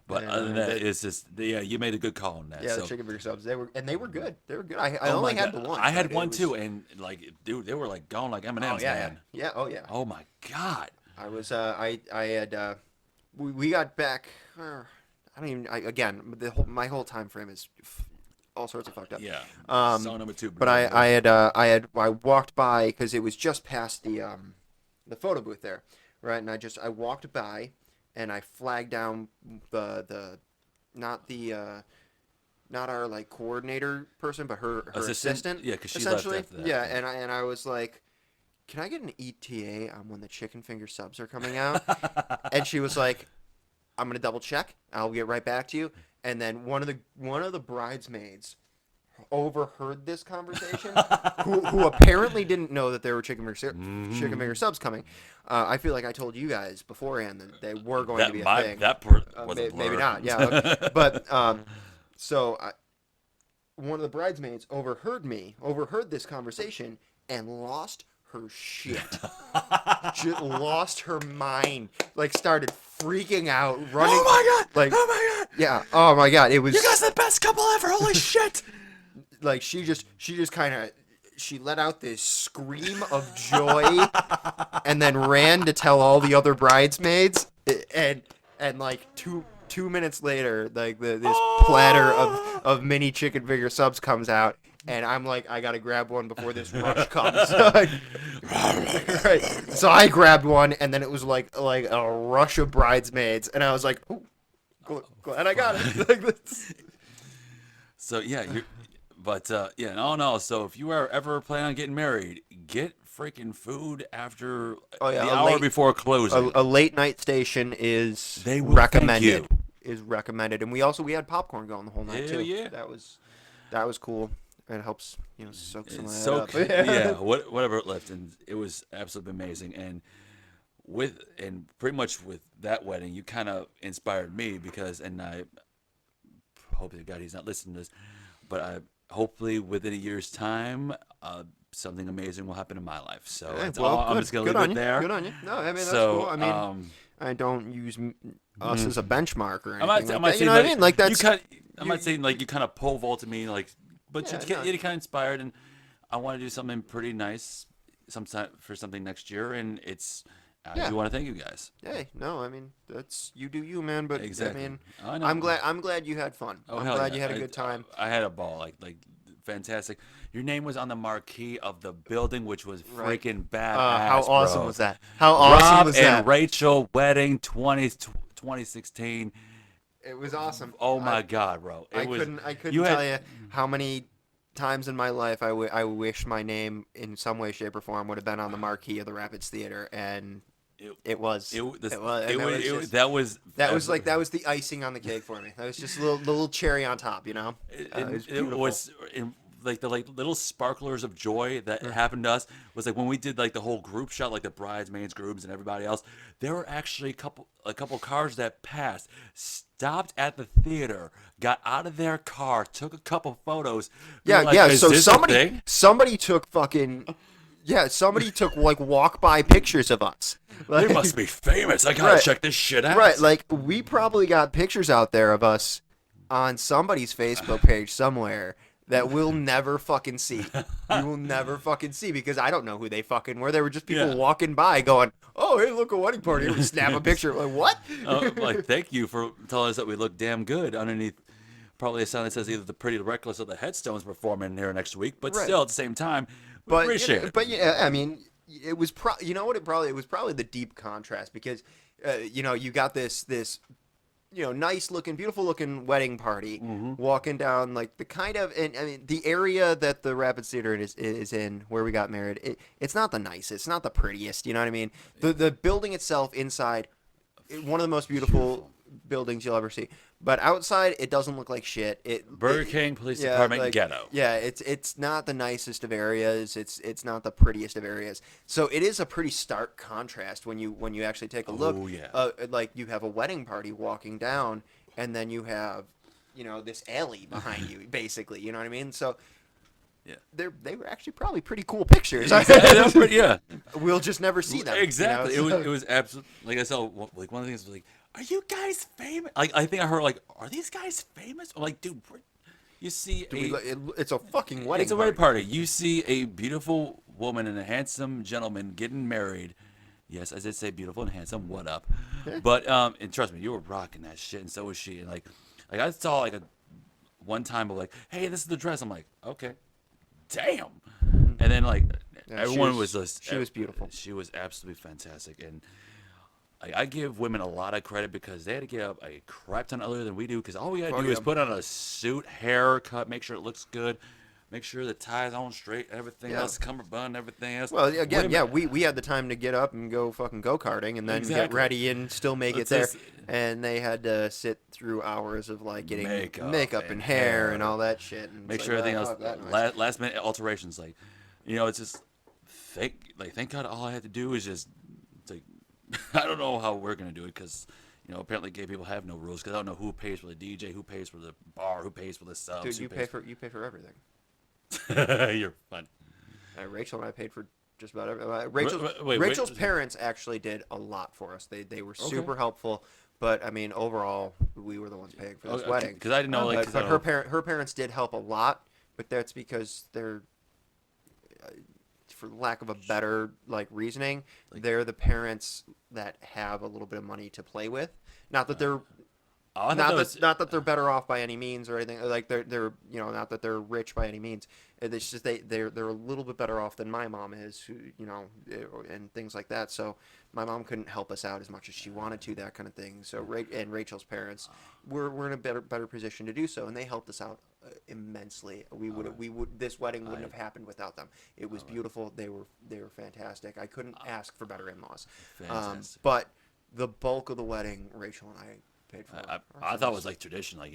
B: But
A: Yeah,
B: other than that, it's just, yeah, you made a good call on that.
A: Yeah,
B: so.
A: the chicken finger subs. They were good. They were good. I
B: Oh
A: only
B: my
A: had
B: God.
A: the one.
B: I had
A: but it
B: one
A: was-
B: too, and like, dude, they were like going like M&Ms,
A: Oh yeah,
B: man.
A: yeah. Oh yeah.
B: Oh my God.
A: I was I had we got back. I don't even. Again, my whole time frame is all sorts of fucked up.
B: Yeah.
A: Um,
B: Song number 2.
A: But I walked by because it was just past the photo booth there, right? And I walked by, and I flagged down the not the not our like coordinator person, but her assistant.
B: Yeah, because she left
A: essentially.
B: after that.
A: Yeah, and I was like, can I get an ETA on when the chicken finger subs are coming out? And she was like, I'm gonna double check. I'll get right back to you. And then one of the bridesmaids overheard this conversation, who apparently didn't know that there were chicken finger subs coming. I feel like I told you guys beforehand that they were going to be a thing.
B: That part was a blur.
A: Maybe not. Yeah, okay. But one of the bridesmaids overheard this conversation and lost her shit. Just lost her mind. Like started freaking out, running.
B: Oh my God!
A: Like,
B: oh my God!
A: yeah. Oh my God! It was.
B: You guys are the best couple ever! Holy shit!
A: Like she just kind of she let out this scream of joy, and then ran to tell all the other bridesmaids, and like two minutes later, like this platter of mini chicken finger subs comes out. And I'm like, I gotta grab one before this rush comes. Right. So I grabbed one, and then it was like a rush of bridesmaids, and I was like, ooh, glad I got it. Like this.
B: So yeah, yeah, no. So if you are ever planning on getting married, get freaking food after the hour before closing.
A: A late night station is
B: They will
A: recommended.
B: thank you.
A: Is recommended, and we had popcorn going the whole night
B: Hell
A: too.
B: yeah.
A: That was cool. And it helps soak some of that
B: So
A: up.
B: yeah, whatever it left, and it was absolutely amazing. And pretty much with that wedding, you kind of inspired me because, and I hope to God he's not listening to this, but hopefully within a year's time, something amazing will happen in my life. So I'm just gonna leave it there.
A: Good on you. No, I mean that's
B: So,
A: cool. I mean, I don't use us as a benchmark or
B: I'm not,
A: anything.
B: I'm
A: Like
B: not
A: that. You
B: saying
A: know what I
B: like,
A: mean? Like that's.
B: I'm not saying like you kind of pole vaulted me, like, but
A: Yeah,
B: you kind of inspired, and I want to do something pretty nice, sometime for something next year, and I
A: Yeah.
B: do want to thank you guys.
A: Hey, no, I mean that's you do you, man. But
B: Exactly.
A: I mean,
B: I know.
A: I'm glad you had fun.
B: Oh,
A: I'm
B: hell
A: glad
B: yeah.
A: you had a good time.
B: I had a ball, like fantastic. Your name was on the marquee of the building, which was
A: Right.
B: freaking
A: How
B: badass,
A: awesome
B: bro.
A: was that? How awesome
B: Rob
A: was
B: and
A: that?
B: Rachel wedding 2016.
A: It was awesome.
B: Oh my god, bro. It was
A: I
B: you
A: couldn't
B: had
A: tell you how many times in my life I wish my name in some way, shape, or form would have been on the marquee of the Rapids Theater, and
B: it,
A: it was.
B: this,
A: It was,
B: it
A: and
B: was, it,
A: just
B: that was
A: that was the icing on the cake for me. That was just a little cherry on top, you know. It was
B: it
A: beautiful.
B: was like the like little sparklers of joy that happened to us was like when we did like the whole group shot, like the bridesmaids groups and everybody else. There were actually a couple cars that passed, stopped at the theater, got out of their car, took a couple photos. We were
A: Yeah,
B: like,
A: yeah.
B: is
A: So
B: this a thing?
A: somebody took fucking yeah, somebody took like walk by pictures of us.
B: They
A: Like,
B: must be famous. I gotta
A: right,
B: check this shit out.
A: right. Like we probably got pictures out there of us on somebody's Facebook page somewhere that we'll never fucking see. We will never fucking see because I don't know who they fucking were. They were just people
B: Yeah.
A: walking by going, "Oh, hey, look, a wedding party." We snap a picture. Like what?
B: Like, thank you for telling us that we look damn good underneath. Probably a sign that says either the Pretty Reckless or the Headstones performing here next week. But
A: Right.
B: still, at the same time, we
A: But
B: appreciate it.
A: but yeah, I mean, it was you know what it was probably the deep contrast because you know you got this you know nice looking beautiful looking wedding party walking down like the kind of and I mean the area that the Rapids Theater is in where we got married it's not the nicest, it's not the prettiest, you know what I mean, the building itself inside one of the most beautiful buildings you'll ever see. But outside, it doesn't look like shit.
B: Burger King, police
A: yeah,
B: department,
A: like,
B: ghetto.
A: yeah, it's not the nicest of areas. It's not the prettiest of areas. So it is a pretty stark contrast when you actually take a look.
B: Oh, yeah.
A: Like you have a wedding party walking down, and then you have, you know, this alley behind you, basically. You know what I mean? So.
B: Yeah.
A: They were actually probably pretty cool pictures.
B: Yeah.
A: We'll just never see them.
B: Exactly.
A: You know?
B: It was absolutely like I saw like one of the things was like, are you guys famous? Like I think I heard like, are these guys famous? I'm like, dude, you see
A: It's a fucking wedding.
B: it's a wedding party. You see a beautiful woman and a handsome gentleman getting married. Yes, I did say beautiful and handsome. What up? But and trust me, you were rocking that shit, and so was she. And like I saw like a one time of like, hey, this is the dress. I'm like, okay, damn. And then like
A: Yeah,
B: everyone was just
A: she was beautiful.
B: She was absolutely fantastic, and I give women a lot of credit because they had to get up a crap ton earlier than we do. Because all we gotta
A: Oh,
B: do is
A: yeah.
B: put on a suit, haircut, make sure it looks good, make sure the tie's on straight, everything
A: Yeah.
B: else, cummerbund, everything else.
A: Well, again,
B: Women-
A: yeah, we had the time to get up and go fucking go karting and then get
B: Exactly.
A: ready and still make it
B: It's
A: there.
B: just-
A: And they had to sit through hours of like getting
B: Makeup
A: and
B: and
A: hair and
B: hair.
A: all that shit. And
B: make
A: it's
B: sure
A: like,
B: everything
A: oh,
B: else,
A: fuck that noise.
B: last minute alterations, like, you know, it's just thank God all I had to do is just like I don't know how we're gonna do it because. You know, apparently gay people have no rules because I don't know who pays for the DJ, who pays for the bar, who pays for the subs.
A: Dude,
B: who
A: you
B: pays
A: pay for everything.
B: You're fun.
A: Rachel and I paid for just about everything. Rachel's
B: Wait.
A: parents actually did a lot for us. They were super helpful. But I mean, overall, we were the ones paying for this
B: Okay,
A: wedding.
B: 'cause I didn't know, like,
A: but,
B: 'cause I
A: but
B: don't-
A: her parents did help a lot. But that's because they're, for lack of a better like reasoning, they're the parents that have a little bit of money to play with. Not that they're
B: Oh, I thought that was,
A: not that they're better off by any means or anything. Like they're you know not that they're rich by any means. It's just they're a little bit better off than my mom is, who you know, and things like that. So my mom couldn't help us out as much as she wanted to, that kind of thing. So and Rachel's parents were in a better position to do so, and they helped us out immensely. We would this wedding wouldn't have happened without them. It was beautiful. They were fantastic. I couldn't ask for better in-laws.
B: Fantastic.
A: But the bulk of the wedding, Rachel and I paid for.
B: I thought it was like tradition, like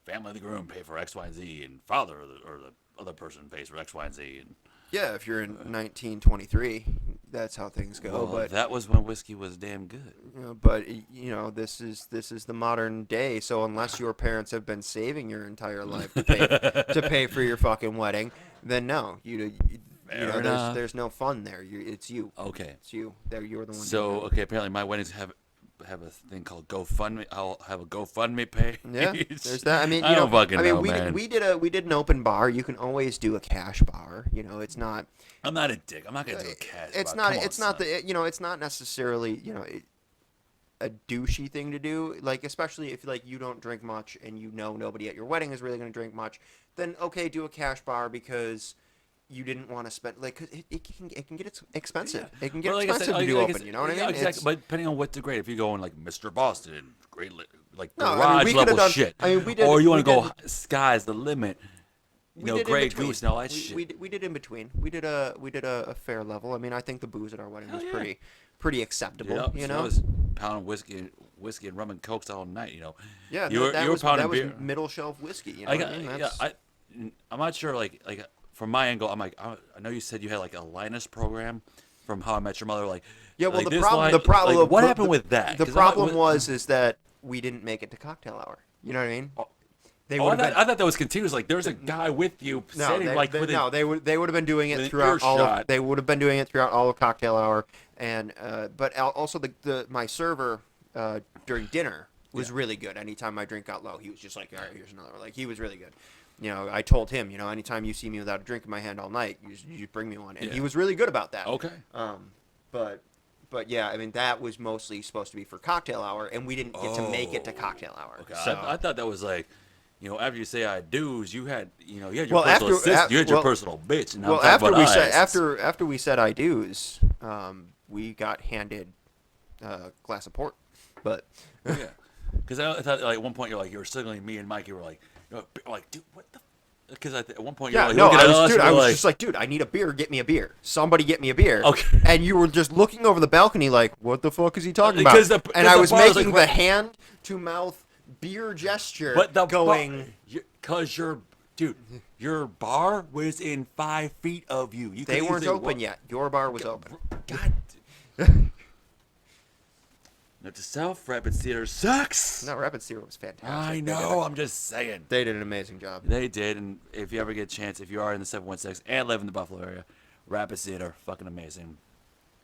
B: family of the groom pay for X, Y, and Z, and father or the other person pays for X, Y, and Z, and
A: Yeah, if you're in 1923, that's how things go.
B: well,
A: but
B: that was when whiskey was damn good.
A: you know, this is the modern day. So unless your parents have been saving your entire life to pay for your fucking wedding, then no, you know,
B: enough.
A: there's no fun there. It's you.
B: Okay,
A: It's you. You're the one.
B: so
A: doing it.
B: okay, apparently my weddings have a thing called GoFundMe. I'll have a GoFundMe page.
A: Yeah, there's that. I mean,
B: I don't fucking know,
A: we
B: man.
A: we did an open bar. You can always do a cash bar. You know, it's not.
B: I'm not a dick. I'm not gonna do a cash.
A: It's
B: bar.
A: not.
B: Come on,
A: It's not
B: son.
A: the. You know, it's not necessarily. You know, a douchey thing to do. Like especially if like you don't drink much and you know nobody at your wedding is really going to drink much. then okay, do a cash bar because you didn't want to spend like 'cause it can get expensive. It can get
B: But like I said,
A: expensive to do
B: like I
A: open.
B: said,
A: You know what I
B: yeah,
A: mean?
B: exactly. But depending on what the grade, if you're going like Mr. Boston, great, like
A: No, I mean
B: garage
A: we could have
B: level
A: done.
B: shit,
A: I mean we did.
B: or you
A: We
B: want to go
A: did.
B: sky's the limit,
A: We did in
B: Grey
A: between.
B: Goose and all that
A: We,
B: shit.
A: we, we did in between. We did a fair level. I mean, I think the booze at our wedding
B: Hell
A: was
B: yeah.
A: pretty acceptable.
B: You
A: You
B: know, I
A: know?
B: was pounding whiskey and rum and cokes all night.
A: Yeah,
B: You were
A: that
B: you were
A: was
B: pounding beer.
A: middle shelf whiskey. You know
B: I
A: what
B: got,
A: I mean?
B: yeah,
A: That's
B: I'm not sure. Like from my angle, I'm like, I know you said you had like a Linus program from How I Met Your Mother. Like,
A: yeah. Well,
B: like
A: the
B: this
A: problem.
B: line,
A: The problem.
B: like, what
A: the,
B: happened
A: the,
B: with that?
A: The
B: 'Cause
A: problem was is that we didn't make it to cocktail hour. You know what I mean? They
B: Oh,
A: would have been.
B: I thought that was continuous. Like, there's a guy with you
A: No,
B: sitting like
A: they,
B: within.
A: no, they would have been doing it
B: within
A: throughout all of.
B: earshot.
A: They would have been doing it throughout all of cocktail hour, and also the my server during dinner was
B: Yeah.
A: really good. Anytime my drink got low, he was just like, all right, here's another. Like he was really good. You know, I told him, you know, anytime you see me without a drink in my hand all night, you just bring me one, and
B: Yeah.
A: he was really good about that.
B: Okay.
A: But yeah, I mean that was mostly supposed to be for cocktail hour, and we didn't get to make it to cocktail hour.
B: Okay.
A: So
B: I thought that was like, after you say I do's, you had your
A: Well,
B: personal assistant, you had your
A: well,
B: personal bitch. And now
A: well,
B: I'm talking about us.
A: after we said I do's, we got handed a glass of port. But
B: Yeah. Because I thought like at one point you were signaling me and Mike. You were like, dude, what the? Because at one point you were
A: yeah,
B: like,
A: no,
B: looking at us,
A: I
B: we're
A: was
B: like,
A: just like, dude, I need a beer. Get me a beer. Somebody get me a beer.
B: Okay.
A: And you were just looking over the balcony like, what the fuck is he talking about?
B: Because
A: And I was
B: bar was,
A: making
B: like,
A: the hand to mouth beer gesture,
B: but the
A: going.
B: because your bar was in 5 feet of you. You
A: They
B: couldn't
A: weren't
B: say,
A: open
B: "What?"
A: yet. Your bar was open.
B: God. Note to self, Rapid Theater sucks.
A: No, Rapid Zero was fantastic.
B: I know. I'm just saying.
A: They did an amazing job.
B: They did, and if you ever get a chance, if you are in the 716 and live in the Buffalo area, Rapid Theater, fucking amazing,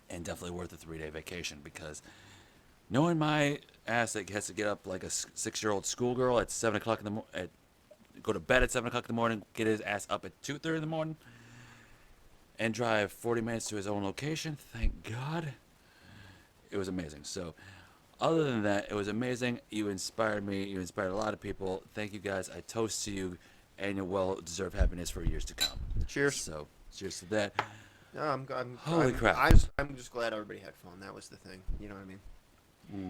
B: and definitely worth a 3-day vacation because knowing my ass that has to get up like a 6-year-old schoolgirl at 7 o'clock in the morning, go to bed at 7 o'clock in the morning, get his ass up at 2:30 in the morning, and drive 40 minutes to his own location. Thank God, it was amazing. So. Other than that, it was amazing. You inspired me. You inspired a lot of people. Thank you guys. I toast to you and your well-deserved happiness for years to come.
A: Cheers.
B: So, cheers to that.
A: No,
B: Holy crap.
A: I'm just glad everybody had fun. That was the thing. You know what I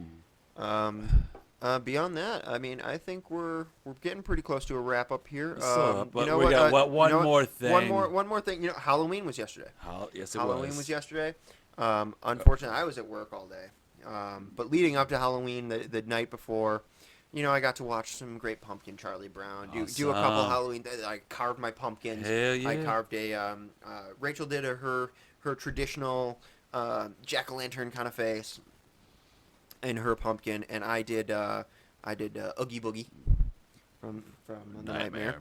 A: mean? Beyond that, I mean, I think we're getting pretty close to a wrap up here.
B: But
A: you know
B: we
A: what?
B: got one
A: you know what?
B: more thing.
A: One more thing. You know, Halloween was yesterday.
B: Yes, it
A: Halloween was yesterday. Unfortunately, I was at work all day. But leading up to Halloween, the night before, you know, I got to watch some Great Pumpkin, Charlie Brown, do a couple
B: Awesome.
A: Halloween. I carved my pumpkins.
B: Hell yeah.
A: I carved Rachel did her traditional jack-o'-lantern kind of face in her pumpkin, and I did Oogie Boogie from the Nightmare.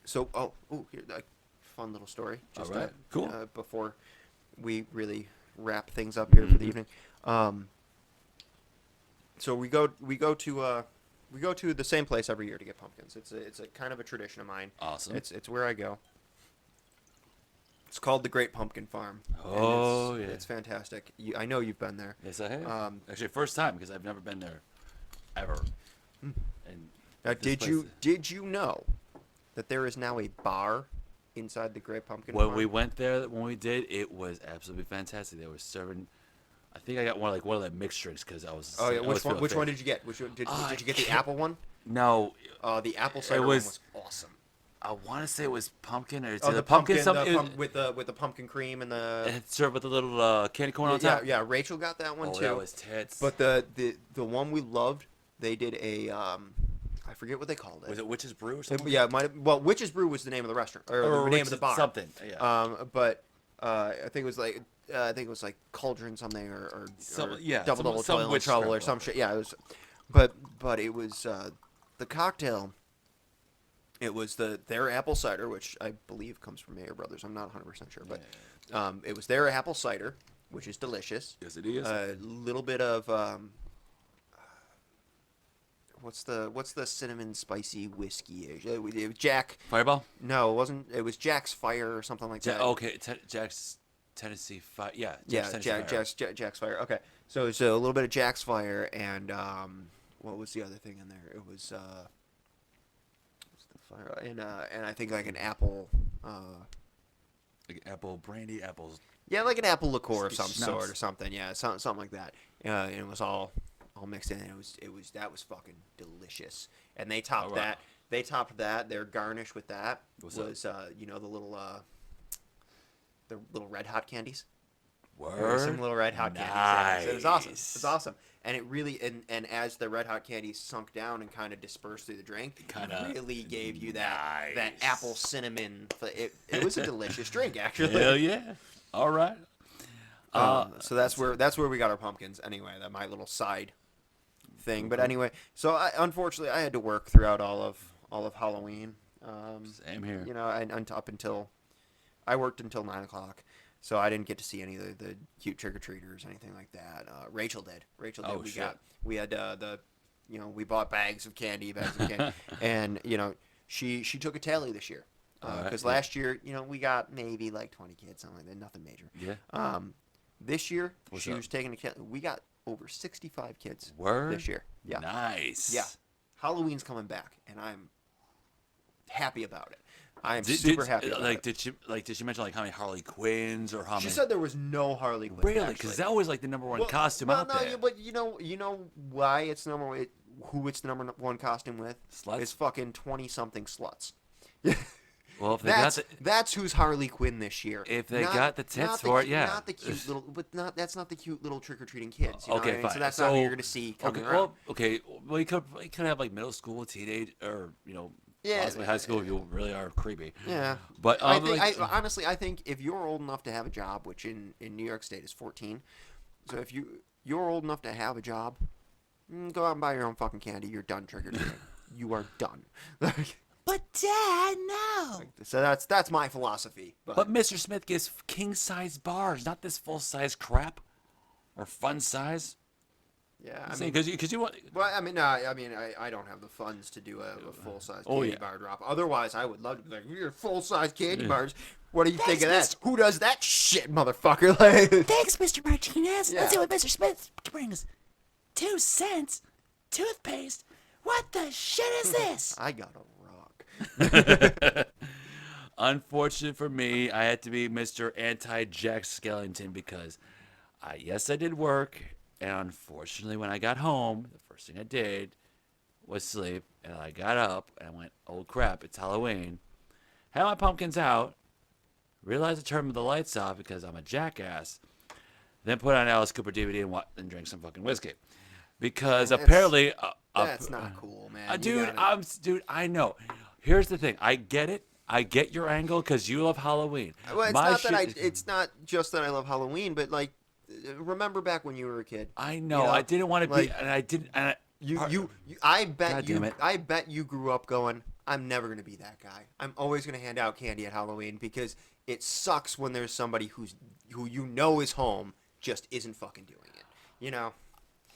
A: So here's a fun little story. Just
B: All right. Cool.
A: before we really wrap things up here for the evening. So we go to the same place every year to get pumpkins. It's a kind of a tradition of mine.
B: Awesome.
A: It's where I go. It's called the Great Pumpkin Farm.
B: Oh, yeah.
A: It's fantastic. I know you've been there.
B: Yes, I have. Actually, first time because I've never been there, ever. And
A: Now,
B: this
A: did you know that there is now a bar inside the Great Pumpkin
B: When
A: Farm?
B: we went there, when we did, it was absolutely fantastic. They were serving. I think I got one of the mixed drinks because I was.
A: Oh yeah,
B: I
A: which
B: was
A: one?
B: feeling
A: Which
B: fit.
A: one did you get? Did you get the
B: can't-
A: apple one?
B: No,
A: The apple cider one
B: was-
A: was awesome.
B: I want to say it was pumpkin or it's
A: Oh,
B: either
A: the pumpkin,
B: something.
A: with the pumpkin cream and the
B: It's served with a little candy corn on top.
A: yeah. Rachel got that one
B: Oh,
A: too.
B: that was tits.
A: But the one we loved, they did a I forget what they called it.
B: Was it Witch's Brew or something?
A: Yeah, it might have, well, Witch's Brew was the name of the restaurant or the name of the bar.
B: Something. Yeah.
A: But I think it was like Cauldron something or double
B: some
A: toil
B: witch
A: trouble or
B: scramble.
A: some shit. Yeah, it was, but it was the cocktail. It was their apple cider, which I believe comes from Mayer Brothers. I'm not 100% sure, but it was their apple cider, which is delicious.
B: Yes, it is.
A: A little bit of what's the cinnamon spicy whiskey? It was Jack.
B: Fireball.
A: No, it wasn't. It was Jack's Fire or something like that.
B: Okay, Jack's Tennessee Fire. Yeah.
A: Jack's Fire. Okay, so it's a little bit of Jack's Fire and what was the other thing in there? It was And I think like an apple.
B: Like apple brandy, apples.
A: Yeah, like an apple liqueur of some
B: Schnapps.
A: sort or something. Yeah, something like that. And it was all mixed in. And that was fucking delicious. And they
B: Oh
A: topped
B: wow.
A: that. They topped that. Their garnish with that
B: What's
A: was the little red hot candies. There was some
B: Word.
A: little red hot candies. Yeah, so it was awesome. It was awesome. And it really and as the red hot candies sunk down and kind of dispersed through the drink,
B: Kinda
A: it really gave you that
B: nice.
A: apple cinnamon. It was a delicious drink actually.
B: Hell yeah. All right.
A: So that's where we got our pumpkins anyway. That my little side thing. But anyway, so unfortunately I had to work throughout all of Halloween.
B: Same here.
A: You know, and up until I worked until 9 o'clock, so I didn't get to see any of the cute trick or treaters, anything like that. Rachel did.
B: Oh,
A: We
B: shit.
A: we had we bought bags of candy, and she took a tally this year
B: Alright,
A: because
B: yeah.
A: last year we got maybe like 20 kids, something like that, nothing major.
B: Yeah.
A: This year
B: What's
A: she
B: up?
A: was taking a tally. We got over 65 kids
B: Word.
A: this year. Yeah.
B: Nice.
A: Yeah. Halloween's coming back, and I'm happy about it. I am
B: Did,
A: super
B: did,
A: happy about it.
B: did she mention like how many Harley Quinns or how
A: She
B: many?
A: said there was no Harley Quinn.
B: Really?
A: actually.
B: Because that was like the number one
A: Well,
B: costume
A: well,
B: out
A: no,
B: there.
A: yeah, but you know why it's number one, who it's the number one costume with?
B: Sluts?
A: It's fucking 20-something sluts.
B: Well, if they got
A: That's who's Harley Quinn this year.
B: If they got the tits for it, yeah.
A: Not the cute little, that's not the cute little trick or treating kids. You know
B: Okay,
A: what I mean?
B: fine.
A: So that's not who you're gonna see
B: okay,
A: coming around.
B: well, okay. Well, you could have like middle school, teenage, or
A: Yeah.
B: possibly high school if you really are creepy.
A: Yeah.
B: But
A: I think,
B: like,
A: honestly, I think if you're old enough to have a job, which in New York State is 14, so if you're old enough to have a job, go out and buy your own fucking candy. You're done trick or treating. You are done.
B: but Dad, no.
A: So that's my philosophy.
B: But Mr. Smith gets king size bars, not this full size crap, or fun size.
A: yeah,
B: I'm
A: I
B: saying
A: mean,
B: because you want.
A: well, I mean, no, I don't have the funds to do a full size
B: Oh,
A: candy
B: yeah.
A: bar drop. Otherwise, I would love to be like, you're full size candy
B: Yeah.
A: bars. What do you think of
C: Thanks,
A: that? Who does that shit, motherfucker? Like,
C: Thanks, Mr. Martinez.
A: Yeah.
C: Let's see what Mr. Smith brings. 2 cents? Toothpaste? What the shit is this?
A: I got a rock.
B: Unfortunate for me, I had to be Mr. Anti-Jack Skellington because, yes, I did work, and unfortunately, when I got home, the first thing I did was sleep, and I got up and I went, "Oh crap, it's Halloween." Had my pumpkins out, realized to turn the lights off because I'm a jackass. Then put on Alice Cooper DVD and drank some fucking whiskey, because apparently,
A: That's not cool, man. You
B: dude,
A: gotta-
B: dude, I know. Here's the thing. I get it. I get your angle because you love Halloween.
A: Well, it's
B: My
A: not that
B: shit-
A: it's not just that I love Halloween, but like, remember back when you were a kid?
B: I know.
A: You know,
B: I didn't want to
A: like,
B: be, and I didn't. And
A: I bet
B: God damn it.
A: I bet you grew up going, I'm never gonna be that guy. I'm always gonna hand out candy at Halloween because it sucks when there's somebody who you know is home just isn't fucking doing it. You know?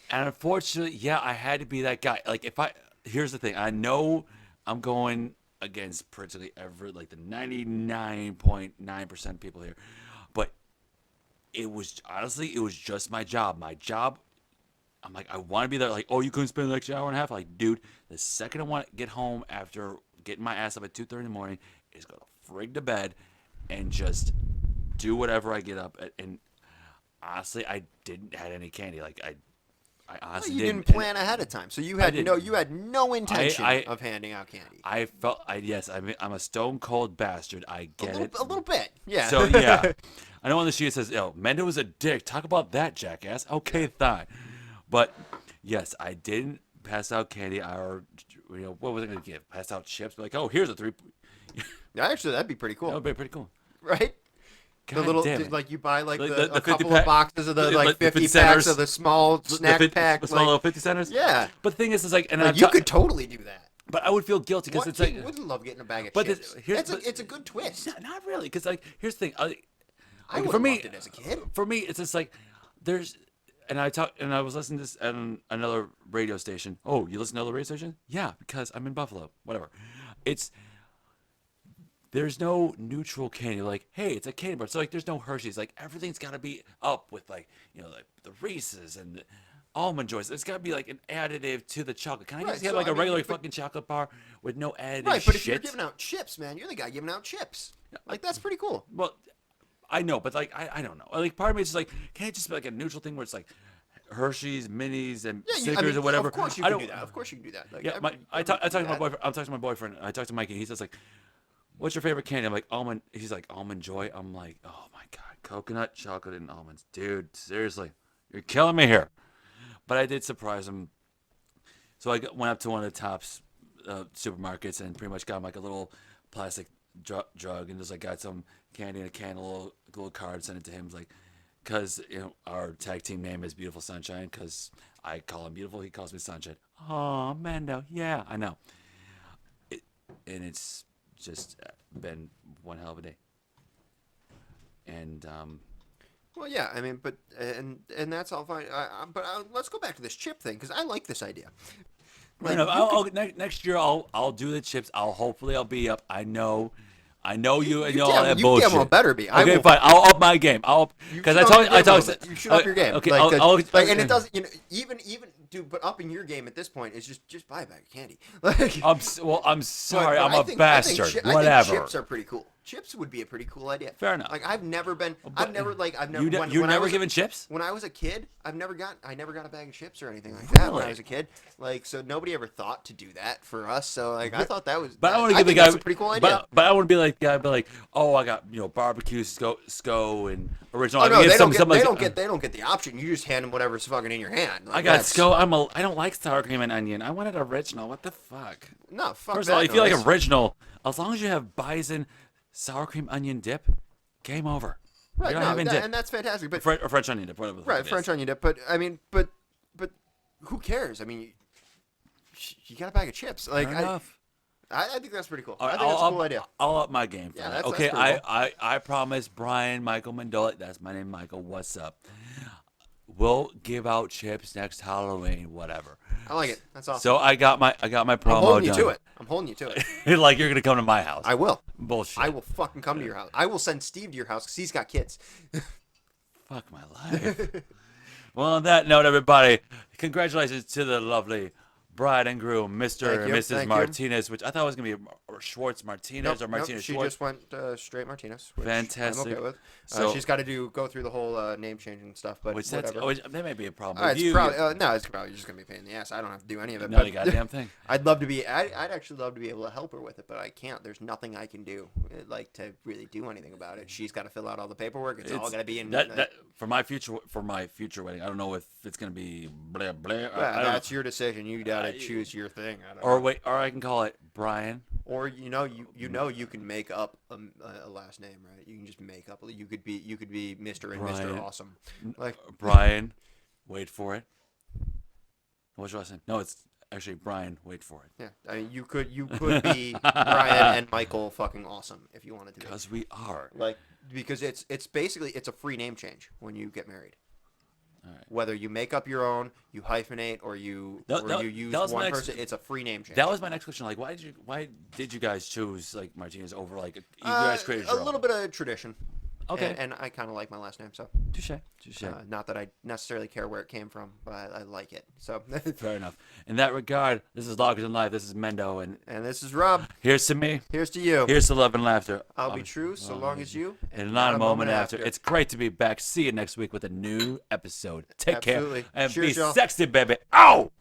B: And unfortunately, yeah, I had to be that guy. Like, here's the thing. I know I'm going against practically like the 99.9% of people here, but it was just my job. My job. I'm like, I want to be there. Like, oh, you couldn't spend the next hour and a half. Like, dude, the second I want to get home after getting my ass up at 2:30 in the morning is go to frig to bed and just do whatever I get up. And honestly, I didn't had any candy. Like, I honestly
A: You
B: didn't.
A: didn't plan ahead of time, so you had
B: didn't.
A: no intention
B: I-
A: of handing out candy.
B: I felt, yes, I'm a stone cold bastard. I get it.
A: A little bit, yeah.
B: So yeah, I know on the sheet it says, "Yo, Mendo was a dick." Talk about that, jackass. Okay, fine. But yes, I didn't pass out candy. What was I gonna give? Pass out chips? Be like, oh, here's a 3.
A: Actually, that'd be pretty
B: That
A: cool,
B: would be pretty cool.
A: right?
B: God
A: The little,
B: damn it.
A: like you buy like
B: Like
A: a
B: the 50
A: couple
B: pack-
A: of boxes of the
B: like the
A: 50
B: 50
A: packs
B: centers.
A: of the small snack pack.
B: the small
A: like,
B: little 50 centers.
A: yeah,
B: But the thing is like, and
A: like, you could totally do that.
B: but I would feel guilty because
A: What
B: it's like,
A: kid wouldn't love getting a bag of
B: but
A: chips? It's a good twist.
B: not really, because like, here's the thing.
A: I
B: Like,
A: would
B: for
A: have
B: me,
A: loved it as a kid.
B: for me, it's just like there's, and I was listening to this on another radio station. Oh, you listen to another radio station? Yeah, because I'm in Buffalo. Whatever. There's no neutral candy. Like, hey, it's a candy bar. So like, there's no Hershey's. Like, everything's got to be up with like, like the Reese's and Almond Joys. It's got to be like an additive to the chocolate. Can I
A: Right,
B: just get
A: so,
B: like
A: I
B: a
A: mean,
B: regular
A: but-
B: fucking chocolate bar with no additive
A: Right, but
B: shit?
A: if you're giving out chips, man, you're the guy giving out chips. Like that's pretty cool.
B: Well, I know, but like I don't know. Like part of me is just like, can't it just be like a neutral thing where it's like Hershey's, Minis, and
A: Yeah,
B: Snickers or whatever?
A: Of course you
B: I
A: can
B: don't.
A: do that. Of course you can do that. Like,
B: Yeah, I talked to my boyfriend. I'm talking to my boyfriend. I talked to Mike, and he says like, "What's your favorite candy?" I'm like, "Almond." He's like, "Almond Joy." I'm like, "Oh my god, coconut, chocolate, and almonds, dude. Seriously, you're killing me here." But I did surprise him. So I went up to one of the Tops supermarkets and pretty much got him like a little plastic drug and just like got some candy in a can, a little card, sent it to him. Like, because our tag team name is Beautiful Sunshine, because I call him Beautiful, he calls me Sunshine. Oh, Mendo, yeah, I know. And it's just been one hell of a day. And
A: Well, yeah, I mean, but and that's all fine. But let's go back to this chip thing because I like this idea. Like,
B: next year I'll do the chips. I'll be up. I know you and
A: you
B: all
A: damn,
B: that
A: you
B: bullshit.
A: damn well better be. I
B: Okay,
A: will,
B: fine. I'll up my game. Because I talked.
A: You should up your game.
B: Okay,
A: like,
B: I'll,
A: like, and it doesn't. Even dude. But upping your game at this point is just buy a bag of candy. Like,
B: I'm sorry.
A: but
B: I'm
A: I
B: a
A: think-
B: bastard.
A: I think
B: Whatever.
A: chips are pretty cool. Chips would be a pretty cool idea.
B: Fair enough.
A: Like I've never
B: But
A: when I
B: never
A: was,
B: given chips.
A: when I was a kid, I never got a bag of chips or anything like that when I
B: Really?
A: was a kid. Like, so nobody ever thought to do that for us. So like, I thought that was.
B: But I want to
A: I
B: give the
A: think
B: guy.
A: that's a pretty cool idea.
B: But I want to be like the guy. Be like, oh, I got barbecue SCO and original.
A: Oh
B: I
A: no,
B: mean,
A: they don't
B: some
A: get. They
B: like-
A: don't get the option. You just hand them whatever's fucking in your hand. Like,
B: I got
A: that's-
B: SCO. I don't like sour cream and onion. I wanted original. What the fuck?
A: No, fuck
B: First
A: that
B: of all, if you like
A: noise.
B: original, as long as you have bison sour cream onion dip, game over.
A: Right,
B: You don't
A: no,
B: have any dip.
A: and that's fantastic. But
B: Or French onion dip, whatever. the fuck
A: right,
B: it
A: French
B: is.
A: onion dip. But I mean, but who cares? I mean, you got a bag of chips. Like
B: Fair enough.
A: I think that's pretty cool.
B: All
A: I
B: right,
A: think that's a
B: I'll
A: cool idea.
B: I'll up my game. For
A: Yeah,
B: that.
A: that's
B: Okay,
A: pretty cool.
B: I promise, Brian, Michael Mendola. That's my name, Michael. What's up? We'll give out chips next Halloween, whatever.
A: I like it. That's awesome.
B: So I got my promo
A: I'm holding you
B: done.
A: to it. I'm holding you to it.
B: Like you're gonna come to my house.
A: I will.
B: Bullshit.
A: I will fucking come to your house. I will send Steve to your house because he's got kids.
B: Fuck my life. Well, on that note, everybody, congratulations to the lovely bride and groom, Mr.
A: Thank
B: and
A: you,
B: Mrs.
A: thank you.
B: Martinez, which I thought was going to be Schwartz Martinez or Martinez
A: she
B: Schwartz.
A: just went straight Martinez. Which
B: Fantastic.
A: I'm okay with.
B: So-
A: She's got to go through the whole name change and stuff, but
B: Which
A: whatever.
B: that may be a problem
A: Uh,
B: with
A: it's
B: you.
A: probably no, it's probably just gonna be a pain in the ass. I don't have to do any of it.
B: Not
A: but
B: a goddamn thing.
A: I'd love to be. I'd actually love to be able to help her with it, but I can't. There's nothing I can do, like to really do anything about it. She's got to fill out all the paperwork. It's all gonna be in.
B: that for my future wedding. I don't know if it's going to be blah blah. I don't know.
A: that's your decision. You gotta choose your thing. I don't
B: Or
A: know.
B: wait, or I can call it Brian.
A: Or you can make up a last name, right? You can just make up. You could be Mr. and
B: Brian.
A: Mr. Awesome. Like
B: Brian, wait for it. What's your last name? No, it's actually Brian. Wait for it.
A: yeah, I mean you could be Brian and Michael fucking Awesome if you wanted to be.
B: Because we are.
A: Like because it's basically it's a free name change when you get married.
B: All right.
A: Whether you make up your own, you hyphenate, or you you use
B: that was my
A: one
B: next-
A: person, it's a free name change.
B: That was my next question. Like, why did you guys choose like Martinez over like you guys created
A: a
B: your own?
A: little bit of tradition.
B: Okay.
A: And I kind of like my last name, so
B: Touche.
A: not that I necessarily care where it came from, but I like it. So
B: Fair enough. In that regard, this is Loggers in Life. This is Mendo, and
A: and this is Rob.
B: here's to me.
A: Here's to you.
B: Here's to love and laughter.
A: I'll be true so long as you.
B: And not a moment after. It's great to be back. See you next week with a new episode. Take
A: Absolutely.
B: care and
A: Cheers,
B: be
A: y'all.
B: sexy, baby. Ow!